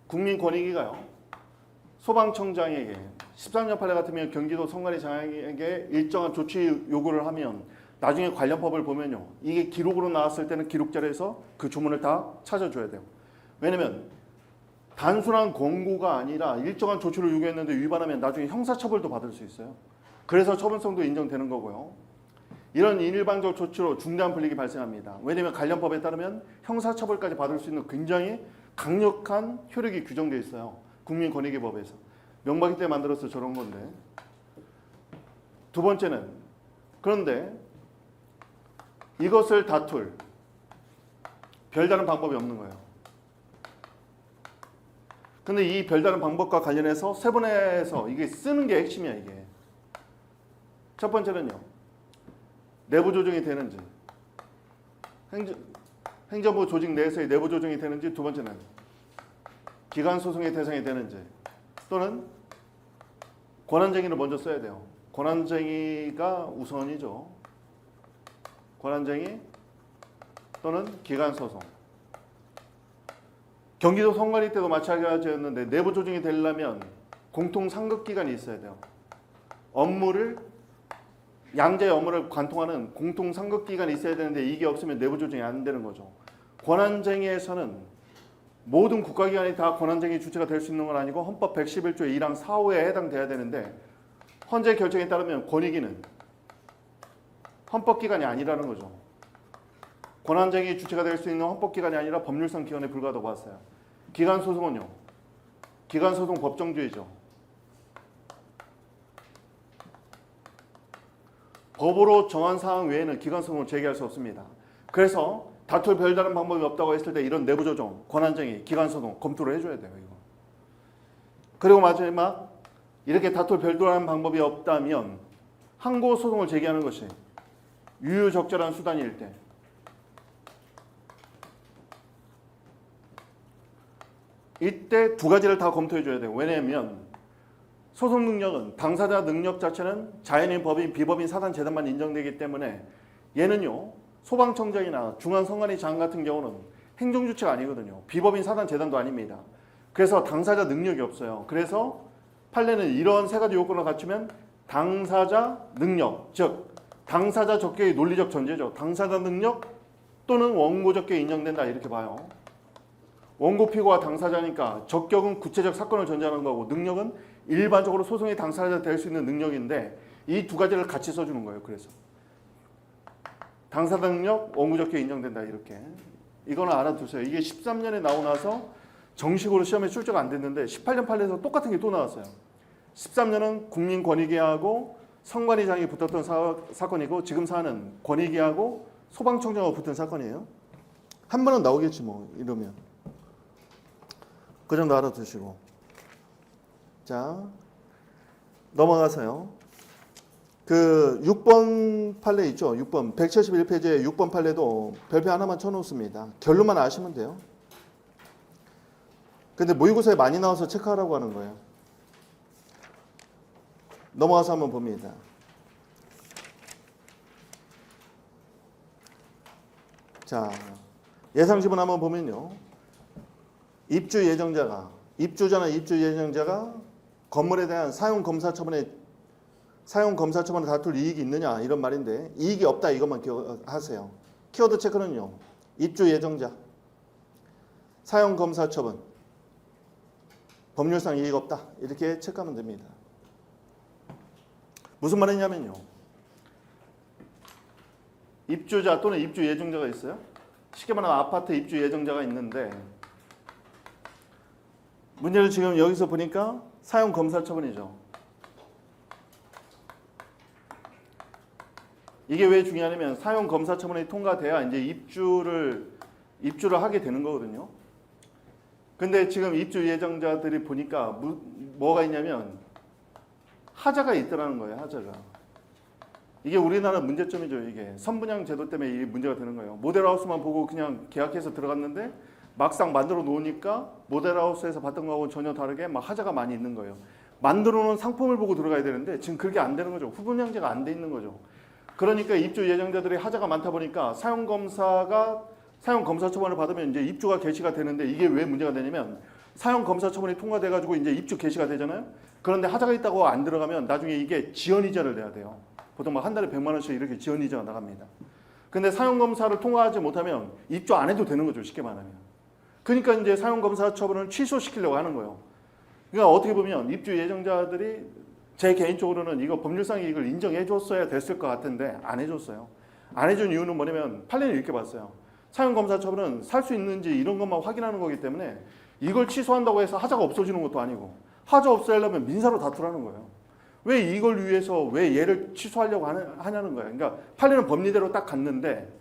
국민권익위가요, 소방청장에게 13년 판례 같으면 경기도 선관위장에게 일정한 조치 요구를 하면 나중에 관련 법을 보면요, 이게 기록으로 나왔을 때는 기록자료에서 그 조문을 다 찾아줘야 돼요. 왜냐면 단순한 권고가 아니라 일정한 조치를 요구했는데 위반하면 나중에 형사처벌도 받을 수 있어요. 그래서 처분성도 인정되는 거고요. 이런 일방적 조치로 중대한 불이익이 발생합니다. 왜냐하면 관련 법에 따르면 형사처벌까지 받을 수 있는 굉장히 강력한 효력이 규정되어 있어요. 국민권익위법에서. 명박이 때 만들어서 저런 건데. 두 번째는, 그런데 이것을 다툴 별다른 방법이 없는 거예요. 근데 이 별다른 방법과 관련해서 세분화해서 이게 쓰는 게 핵심이야, 이게. 첫 번째는요, 내부 조정이 되는지, 행정부 조직 내에서의 내부 조정이 되는지, 두 번째는 기관 소송의 대상이 되는지, 또는 권한쟁의를 먼저 써야 돼요. 권한쟁의가 우선이죠. 권한쟁의 또는 기관 소송. 경기도 선관위 때도 마찬가지였는데 내부 조정이 되려면 공통 상급기관이 있어야 돼요. 양자의 업무를 관통하는 공통 상급기관이 있어야 되는데 이게 없으면 내부 조정이 안 되는 거죠. 권한쟁의에서는 모든 국가기관이 다 권한쟁의 주체가 될 수 있는 건 아니고 헌법 111조 1항 4호에 해당돼야 되는데 헌재 결정에 따르면 권익위는 헌법기관이 아니라는 거죠. 권한쟁의 주체가 될 수 있는 헌법기관이 아니라 법률상 기관에 불과하다고 봤어요. 기관소송은요, 기관소송 법정주의죠. 법으로 정한 사항 외에는 기관소송을 제기할 수 없습니다. 그래서 다툴 별다른 방법이 없다고 했을 때 이런 내부조정, 권한쟁의, 기관소송 검토를 해줘야 돼요. 이거. 그리고 마지막, 이렇게 다툴 별다른 방법이 없다면 항고소송을 제기하는 것이 유효적절한 수단일 때, 이때 두 가지를 다 검토해줘야 돼요. 왜냐하면 소송 능력은, 당사자 능력 자체는 자연인, 법인, 비법인, 사단, 재단만 인정되기 때문에 얘는요, 소방청장이나 중앙선관위장 같은 경우는 행정주체가 아니거든요. 비법인, 사단, 재단도 아닙니다. 그래서 당사자 능력이 없어요. 그래서 판례는 이런 세 가지 요건을 갖추면 당사자 능력, 즉 당사자 적격의 논리적 전제죠. 당사자 능력 또는 원고 적격이 인정된다, 이렇게 봐요. 원고 피고가 당사자니까 적격은 구체적 사건을 전제하는 거고 능력은 일반적으로 소송의 당사자가 될 수 있는 능력인데 이 두 가지를 같이 써주는 거예요. 그래서 당사자 능력, 원고 적격이 인정된다, 이렇게. 이거는 알아두세요. 이게 13년에 나오고 나서 정식으로 시험에 출제가 안 됐는데 18년 판례에서 똑같은 게 또 나왔어요. 13년은 국민권익위하고 선관위장이 붙었던 사건이고 지금 사안은 권익위하고 소방청장하고 붙은 사건이에요. 한 번은 나오겠지 뭐, 이러면. 그 정도 알아두시고. 자, 넘어가서요. 그 6번 판례 있죠. 6번 171페이지에 6번 판례도 별표 하나만 쳐놓습니다. 결론만 아시면 돼요. 근데 모의고사에 많이 나와서 체크하라고 하는 거예요. 넘어가서 한번 봅니다. 자, 예상지문 한번 보면요. 입주 예정자가 건물에 대한 사용 검사 처분에 다툴 이익이 있느냐, 이런 말인데 이익이 없다, 이것만 기억하세요. 키워드 체크는요, 입주 예정자, 사용 검사 처분, 법률상 이익 없다, 이렇게 체크하면 됩니다. 무슨 말이냐면요, 입주자 또는 입주 예정자가 있어요. 쉽게 말하면 아파트 입주 예정자가 있는데 문제는 지금 여기서 보니까 사용 검사 처분이죠. 이게 왜 중요하냐면 사용 검사 처분이 통과돼야 이제 입주를 하게 되는 거거든요. 근데 지금 입주 예정자들이 보니까 뭐가 있냐면 하자가 있더라는 거예요. 하자가. 이게 우리나라 문제점이죠. 이게 선분양 제도 때문에 이 문제가 되는 거예요. 모델하우스만 보고 그냥 계약해서 들어갔는데 막상 만들어 놓으니까 모델하우스에서 봤던 거하고는 전혀 다르게 막 하자가 많이 있는 거예요. 만들어 놓은 상품을 보고 들어가야 되는데 지금 그렇게 안 되는 거죠. 후분양제가 안 돼 있는 거죠. 그러니까 입주 예정자들이 하자가 많다 보니까 사용검사 처분을 받으면 이제 입주가 개시가 되는데 이게 왜 문제가 되냐면 사용검사 처분이 통과돼가지고 이제 입주 개시가 되잖아요. 그런데 하자가 있다고 안 들어가면 나중에 이게 지연이자를 내야 돼요. 보통 막 한 달에 100만 원씩 이렇게 지연이자가 나갑니다. 근데 사용검사를 통과하지 못하면 입주 안 해도 되는 거죠. 쉽게 말하면. 그러니까 이제 사용검사 처분을 취소시키려고 하는 거예요. 그러니까 어떻게 보면 입주 예정자들이 제 개인적으로는 이거 법률상 이걸 인정해 줬어야 됐을 것 같은데 안 해줬어요. 안 해준 이유는 뭐냐면 판례를 이렇게 봤어요. 사용검사 처분은 살 수 있는지 이런 것만 확인하는 거기 때문에 이걸 취소한다고 해서 하자가 없어지는 것도 아니고 하자 없애려면 민사로 다투라는 거예요. 왜 이걸 위해서 왜 얘를 취소하려고 하냐는 거예요. 그러니까 판례는 법리대로 딱 갔는데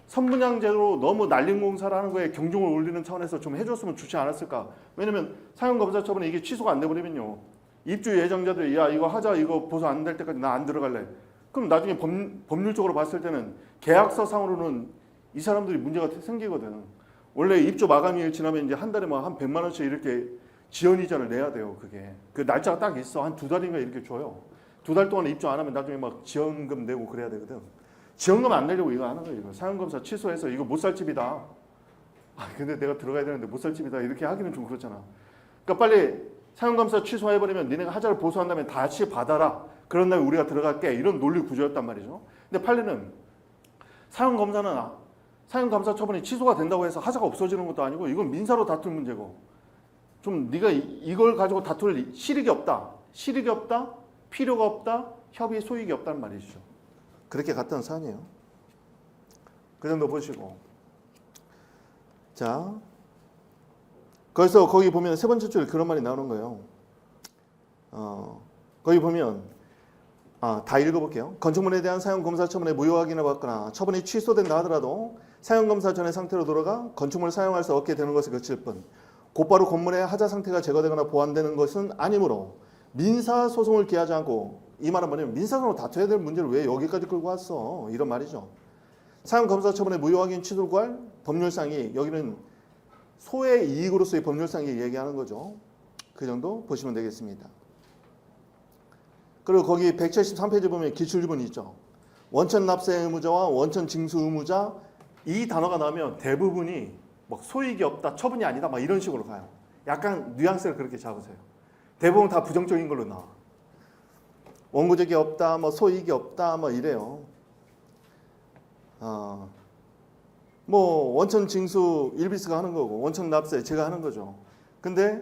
선분양제로 너무 난림공사를 하는 거에 경종을 울리는 차원에서 좀 해줬으면 좋지 않았을까. 왜냐면 사용검사 처분에 이게 취소가 안 돼버리면요. 입주 예정자들이 야 이거 하자 이거 보수 안 될 때까지 나 안 들어갈래. 그럼 나중에 법률적으로 봤을 때는 계약서상으로는 이 사람들이 문제가 생기거든. 원래 입주 마감일 지나면 이제 한 달에 뭐 한 100만 원씩 이렇게 지연이자를 내야 돼요. 그게 그 날짜가 딱 있어. 한 2달인가 이렇게 줘요. 2달 동안 입주 안 하면 나중에 막 지연금 내고 그래야 되거든. 지원금 안 내려고 이거 하는 거예요. 이거. 사용검사 취소해서 이거 못 살 집이다. 아, 근데 내가 들어가야 되는데 못 살 집이다. 이렇게 하기는 좀 그렇잖아. 그러니까 빨리 사용검사 취소해버리면 니네가 하자를 보수한 다음에 다시 받아라. 그런 다음에 우리가 들어갈게. 이런 논리 구조였단 말이죠. 근데 판례는 사용검사는 사용검사 처분이 취소가 된다고 해서 하자가 없어지는 것도 아니고 이건 민사로 다툴 문제고 좀 네가 이걸 가지고 다툴 실익이 없다. 실익이 없다. 필요가 없다. 협의 소익이 없다는 말이죠. 그렇게 갔던 사안이에요. 그 정도 보시고. 자, 그래서 거기 보면 세 번째 줄에 그런 말이 나오는 거예요. 거기 보면 다 읽어볼게요. 건축물에 대한 사용검사 처분에 무효 확인을 받거나 처분이 취소된다 하더라도 사용검사 전의 상태로 돌아가 건축물을 사용할 수 없게 되는 것을 그칠 뿐 곧바로 건물의 하자 상태가 제거되거나 보완되는 것은 아니므로 민사소송을 기하지 않고 이 말은 뭐냐면 민사소송으로 다퉈야 될 문제를 왜 여기까지 끌고 왔어? 이런 말이죠. 사용검사 처분의 무효 확인 취소를 구할 법률상이 여기는 소의 이익으로서의 법률상이 얘기하는 거죠. 그 정도 보시면 되겠습니다. 그리고 거기 173페이지 보면 기출지문이 있죠. 원천 납세 의무자와 원천 징수 의무자 이 단어가 나오면 대부분이 막 소익이 없다, 처분이 아니다 막 이런 식으로 가요. 약간 뉘앙스를 그렇게 잡으세요. 대부분 다 부정적인 걸로 나와. 원고적이 없다, 뭐 소익이 없다, 뭐 이래요. 뭐 원천 징수 일비스가 하는 거고 원천 납세 제가 하는 거죠. 근데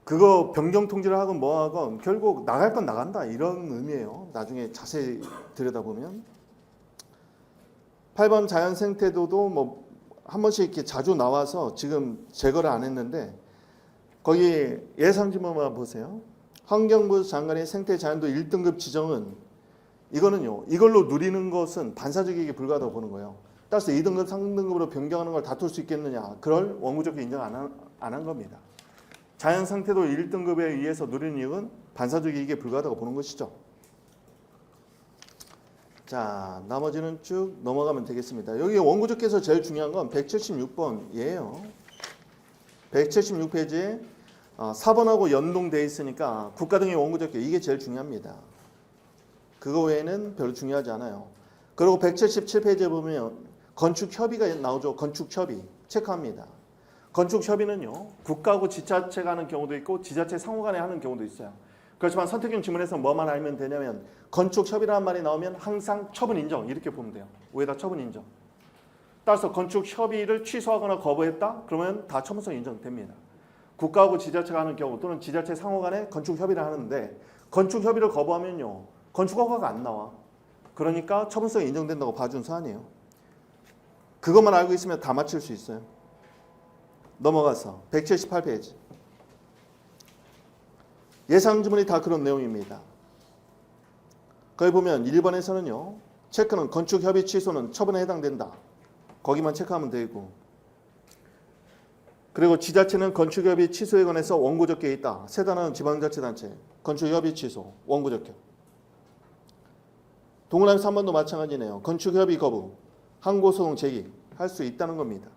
그거 변경 통지를 하건 뭐 하건 결국 나갈 건 나간다 이런 의미예요. 나중에 자세히 들여다보면 8번 자연 생태도도 뭐 한 번씩 이렇게 자주 나와서 지금 제거를 안 했는데 거기 예상지문만 보세요. 환경부 장관의 생태 자연도 1등급 지정은 이거는요. 이걸로 누리는 것은 반사적이게 불과하다고 보는 거예요. 따라서 2등급, 3등급으로 변경하는 걸 다툴 수 있겠느냐. 그럴 원고적으로 인정 안 한 겁니다. 자연 상태도 1등급에 의해서 누리는 이익은 반사적 이익에 불과하다고 보는 것이죠. 자, 나머지는 쭉 넘어가면 되겠습니다. 여기 원고적에서 제일 중요한 건 176번이에요. 176페이지에 4번하고 연동되어 있으니까 국가 등의 원고적계 이게 제일 중요합니다. 그거 외에는 별로 중요하지 않아요. 그리고 177페이지에 보면 건축협의가 나오죠. 건축협의 체크합니다. 건축협의는요. 국가하고 지자체가 하는 경우도 있고 지자체 상호간에 하는 경우도 있어요. 그렇지만 선택형 지문에서 뭐만 알면 되냐면 건축협의라는 말이 나오면 항상 처분 인정 이렇게 보면 돼요. 위에다 처분 인정. 따라서 건축협의를 취소하거나 거부했다? 그러면 다 처분성 인정됩니다. 국가하고 지자체가 하는 경우 또는 지자체 상호간에 건축협의를 하는데 건축협의를 거부하면요. 건축허가가 안 나와. 그러니까 처분성이 인정된다고 봐준 사안이에요. 그것만 알고 있으면 다 맞출 수 있어요. 넘어가서 178페이지. 예상지문이 다 그런 내용입니다. 거기 보면 1번에서는요. 체크는 건축협의 취소는 처분에 해당된다. 거기만 체크하면 되고 그리고 지자체는 건축협의 취소에 관해서 원고적계에 있다. 세 단어는 지방자치단체, 건축협의 취소, 원고적계. 동그라미 3번도 마찬가지네요. 건축협의 거부, 항고소송 제기 할 수 있다는 겁니다.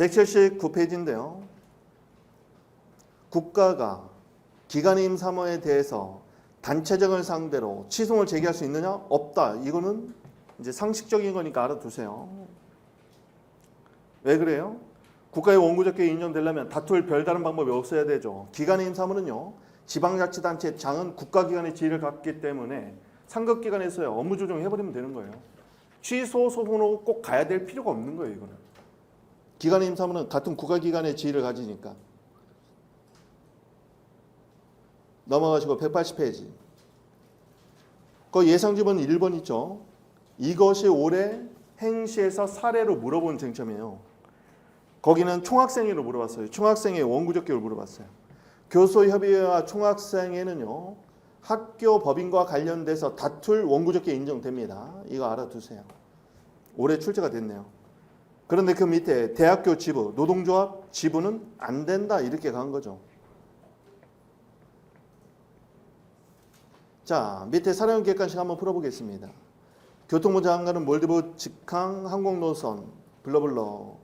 179페이지인데요. 국가가 기간이임 사무에 대해서 단체장을 상대로 취소를 제기할 수 있느냐? 없다. 이거는 이제 상식적인 거니까 알아두세요. 왜 그래요? 국가의 원구적격이 인정되려면 다툴 별다른 방법이 없어야 되죠. 기간이임 사무는요, 지방자치단체 장은 국가기관의 지위를 갖기 때문에 상급기관에서요 업무 조정해버리면 되는 거예요. 취소 소송으로 꼭 가야 될 필요가 없는 거예요. 이거는 기간이임 사무는 같은 국가기관의 지위를 가지니까. 넘어가시고 180페이지. 그 예상지문 1번 있죠. 이것이 올해 행시에서 사례로 물어본 쟁점이에요. 거기는 총학생회로 물어봤어요. 총학생회 원구적격을 물어봤어요. 교수협의회와 총학생회는요, 학교 법인과 관련돼서 다툴 원구적격 인정됩니다. 이거 알아두세요. 올해 출제가 됐네요. 그런데 그 밑에 대학교 지부, 노동조합 지부는 안 된다 이렇게 간 거죠. 자, 밑에 사령 객관식 한번 풀어보겠습니다. 교통부 장관은 몰디브 직항 항공노선 블러블러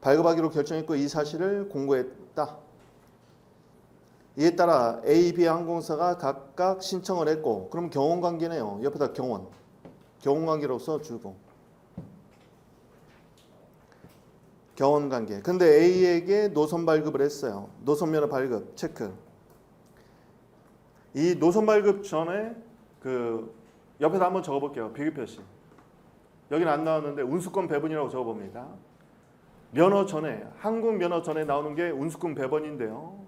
발급하기로 결정했고 이 사실을 공고했다. 이에 따라 A, B 항공사가 각각 신청을 했고, 그럼 경원관계네요. 옆에다 경원관계로서 주고 경원관계. 근데 A에게 노선 발급을 했어요. 노선면허 발급 체크. 이 노선 발급 전에 그 옆에다 한번 적어볼게요. 비교표시. 여기는 안 나왔는데 운수권 배분이라고 적어봅니다. 면허 전에, 한국 면허 전에 나오는 게 운수권 배분인데요.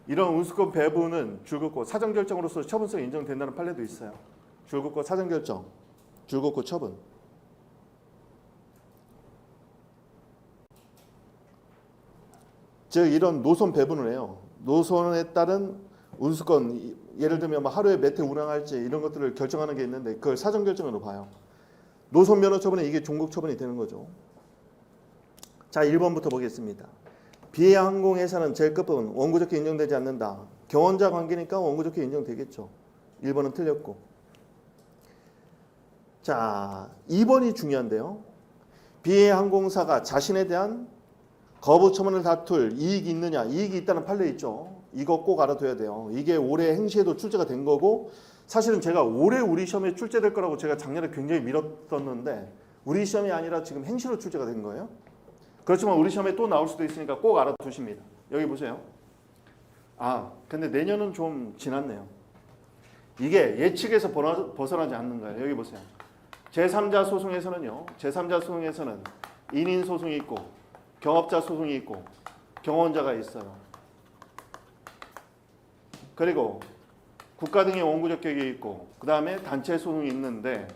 이런 운수권 배분은 줄긋고 사전 결정으로서 처분성이 인정된다는 판례도 있어요. 줄긋고 사전 결정, 줄긋고 처분. 즉 이런 노선 배분을 해요. 노선에 따른 운수권, 예를 들면 하루에 몇 회 운항할지 이런 것들을 결정하는 게 있는데 그걸 사전 결정으로 봐요. 노선 면허 처분에 이게 종국 처분이 되는 거죠. 자, 1번부터 보겠습니다. 비항공회사는 제일급은 원구적격 인정되지 않는다. 경원자 관계니까 원구적격 인정되겠죠. 1번은 틀렸고. 자, 2번이 중요한데요. 비항공사가 자신에 대한 거부 처분을 다툴 이익이 있느냐. 이익이 있다는 판례 있죠. 이거 꼭 알아둬야 돼요. 이게 올해 행시에도 출제가 된 거고, 사실은 제가 올해 우리 시험에 출제될 거라고 제가 작년에 굉장히 미뤘었는데 우리 시험이 아니라 지금 행시로 출제가 된 거예요. 그렇지만 우리 시험에 또 나올 수도 있으니까 꼭 알아두십니다. 여기 보세요. 근데 내년은 좀 지났네요. 이게 예측에서 벗어나지 않는 거예요. 여기 보세요. 제3자 소송에서는요. 제3자 소송에서는 인인 소송이 있고 경업자 소송이 있고 경원자가 있어요. 그리고 국가 등의 원구적격이 있고 그 다음에 단체 소송이 있는데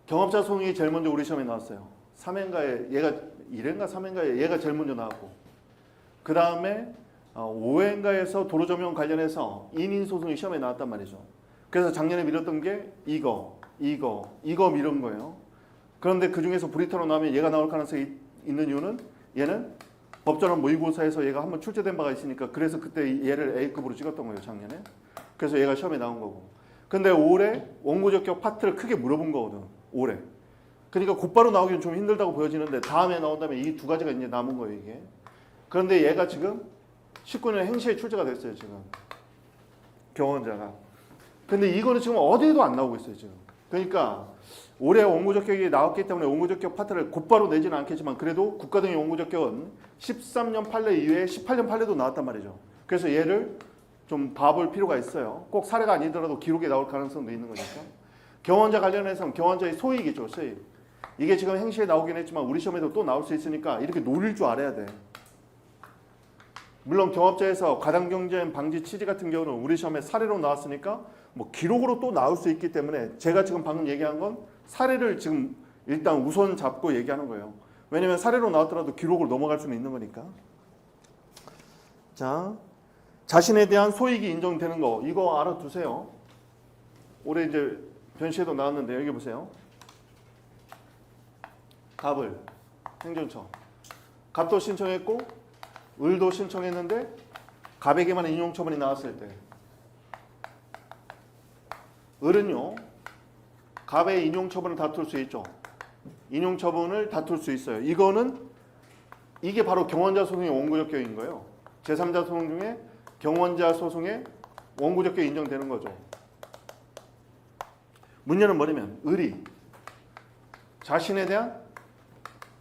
경업자 소송이 제일 먼저 우리 시험에 나왔어요. 3회인가에 얘가 1회인가 3회인가에 얘가 제일 먼저 나왔고 그 다음에 5회인가에서 도로조명 관련해서 인인 소송이 시험에 나왔단 말이죠. 그래서 작년에 미뤘던 게 이거 미룬 거예요. 그런데 그 중에서 브리터로 나오면 얘가 나올 가능성이 있는 이유는 얘는 법전원 모의고사에서 얘가 한번 출제된 바가 있으니까 그래서 그때 얘를 A급으로 찍었던 거예요. 작년에. 그래서 얘가 시험에 나온 거고. 근데 올해 원구적격 파트를 크게 물어본 거거든. 올해. 그러니까 곧바로 나오기는 좀 힘들다고 보여지는데 다음에 나온다면 이 두 가지가 이제 남은 거예요. 이게. 그런데 얘가 지금 19년 행시에 출제가 됐어요. 지금. 경원자가. 근데 이거는 지금 어디에도 안 나오고 있어요. 지금. 그러니까 올해 원구적격이 나왔기 때문에 원구적격 파트를 곧바로 내지는 않겠지만 그래도 국가 등의 원구적격은 13년 판례 이외에 18년 판례도 나왔단 말이죠. 그래서 얘를 좀 봐볼 필요가 있어요. 꼭 사례가 아니더라도 기록에 나올 가능성도 있는 거니까. 경원자 관련해서는 경원자의 소익이죠. 소익. 이게 지금 행시에 나오긴 했지만 우리 시험에도 또 나올 수 있으니까 이렇게 노릴 줄 알아야 돼. 물론 경업자에서 과당경쟁 방지 취지 같은 경우는 우리 시험에 사례로 나왔으니까 뭐 기록으로 또 나올 수 있기 때문에 제가 지금 방금 얘기한 건 사례를 지금 일단 우선 잡고 얘기하는 거예요. 왜냐면 사례로 나왔더라도 기록으로 넘어갈 수는 있는 거니까. 자, 자신에 대한 소익이 인정되는 거 이거 알아두세요. 올해 이제 변시에도 나왔는데 여기 보세요. 갑을 행정처 갑도 신청했고 을도 신청했는데 갑에게만 인용처분이 나왔을 때 을은요 갑의 인용처분을 다툴 수 있죠. 인용처분을 다툴 수 있어요. 이게 바로 경원자 소송의 원고적 격인 거예요. 제3자 소송 중에 경원자 소송의 원고적 격이 인정되는 거죠. 문제는 뭐냐면 을이 자신에 대한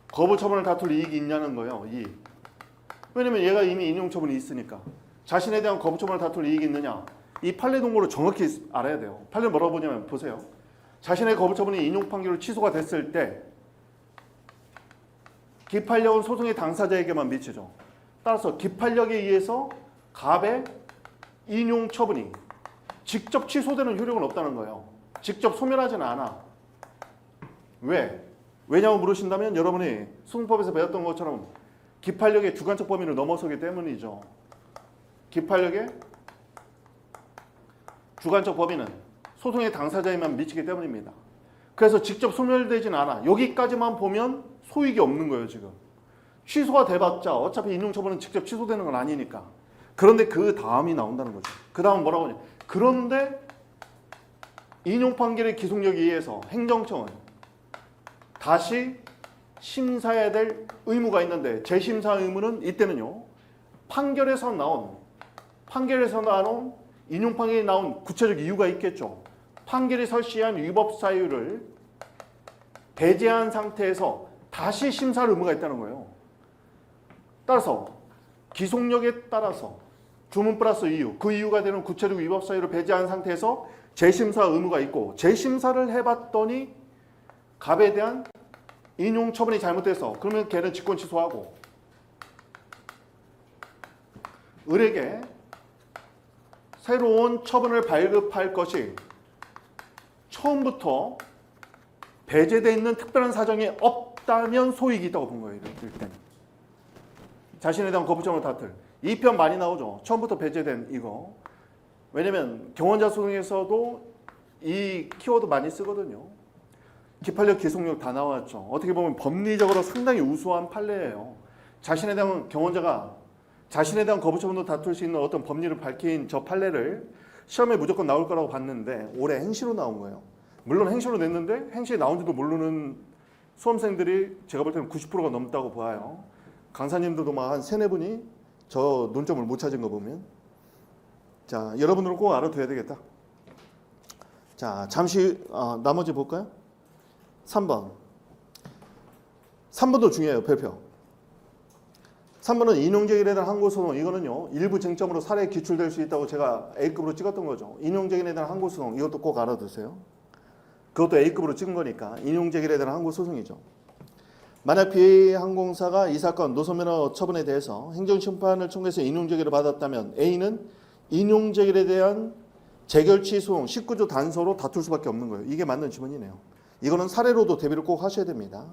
거부 처분을 다툴 이익이 있냐는 거예요. 이익. 왜냐면 얘가 이미 인용처분이 있으니까. 자신에 대한 거부 처분을 다툴 이익이 있느냐. 이 판례 동고를 정확히 알아야 돼요. 판례 뭐라고 보냐면 보세요. 자신의 거부 처분이 인용 판결로 취소가 됐을 때 기판력은 소송의 당사자에게만 미치죠. 따라서 기판력에 의해서 갑의 인용 처분이 직접 취소되는 효력은 없다는 거예요. 직접 소멸하지는 않아. 왜? 왜냐고 물으신다면 여러분이 소송법에서 배웠던 것처럼 기판력의 주관적 범위를 넘어서기 때문이죠. 기판력의 주관적 범위는 소송의 당사자에만 미치기 때문입니다. 그래서 직접 소멸되지는 않아. 여기까지만 보면 소익이 없는 거예요. 지금 취소가 돼봤자 어차피 인용처분은 직접 취소되는 건 아니니까. 그런데 그 다음이 나온다는 거죠. 그 다음은 뭐라고 하냐. 그런데 인용 판결의 기속력에 의해서 행정청은 다시 심사해야 될 의무가 있는데 재심사 의무는 이때는요. 판결에서 나온 인용 판결이 나온 구체적 이유가 있겠죠. 판결이 설시한 위법 사유를 배제한 상태에서 다시 심사할 의무가 있다는 거예요. 따라서 기속력에 따라서 주문 플러스 이유, 그 이유가 되는 구체적 위법 사유를 배제한 상태에서 재심사 의무가 있고 재심사를 해봤더니 갑에 대한 인용 처분이 잘못돼서 그러면 걔는 직권 취소하고 을에게 새로운 처분을 발급할 것이 처음부터 배제되어 있는 특별한 사정이 없다면 소익이 있다고 본 거예요. 이럴 때는. 자신에 대한 거부처분을 다툴. 이 편 많이 나오죠. 처음부터 배제된 이거. 왜냐면 경원자 소송에서도 이 키워드 많이 쓰거든요. 기판력, 기속력 다 나왔죠. 어떻게 보면 법리적으로 상당히 우수한 판례예요. 자신에 대한 경원자가 자신에 대한 거부처분도 다툴 수 있는 어떤 법리를 밝힌 저 판례를 시험에 무조건 나올 거라고 봤는데 올해 행시로 나온 거예요. 물론 행시로 냈는데 행시에 나온지도 모르는 수험생들이 제가 볼 때는 90%가 넘다고 봐요. 강사님들도 막 한 3-4분이 저 논점을 못 찾은 거 보면. 자, 여러분들은 꼭 알아둬야 되겠다. 자, 잠시 나머지 볼까요? 3번. 3번도 중요해요. 별표. 3번은 인용제기에 대한 항고소송. 이거는요. 일부 쟁점으로 사례에 기출될 수 있다고 제가 A급으로 찍었던 거죠. 인용제기에 대한 항고소송. 이것도 꼭 알아두세요. 그것도 A급으로 찍은 거니까 인용제기에 대한 항고소송이죠. 만약 BA항공사가 이 사건 노선면허 처분에 대해서 행정심판을 청구해서 인용제기를 받았다면 A는 인용제기에 대한 재결치 소송 19조 단서로 다툴 수밖에 없는 거예요. 이게 맞는 지문이네요. 이거는 사례로도 대비를 꼭 하셔야 됩니다.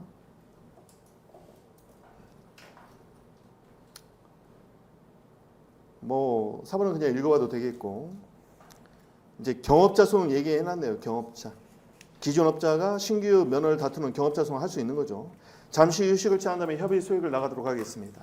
뭐 4번은 그냥 읽어봐도 되겠고 이제 경업자 소송 얘기해놨네요. 경업자. 기존 업자가 신규 면허를 다투는 경업자 소송 할 수 있는 거죠. 잠시 휴식을 취한 다음에 협의 수익을 나가도록 하겠습니다.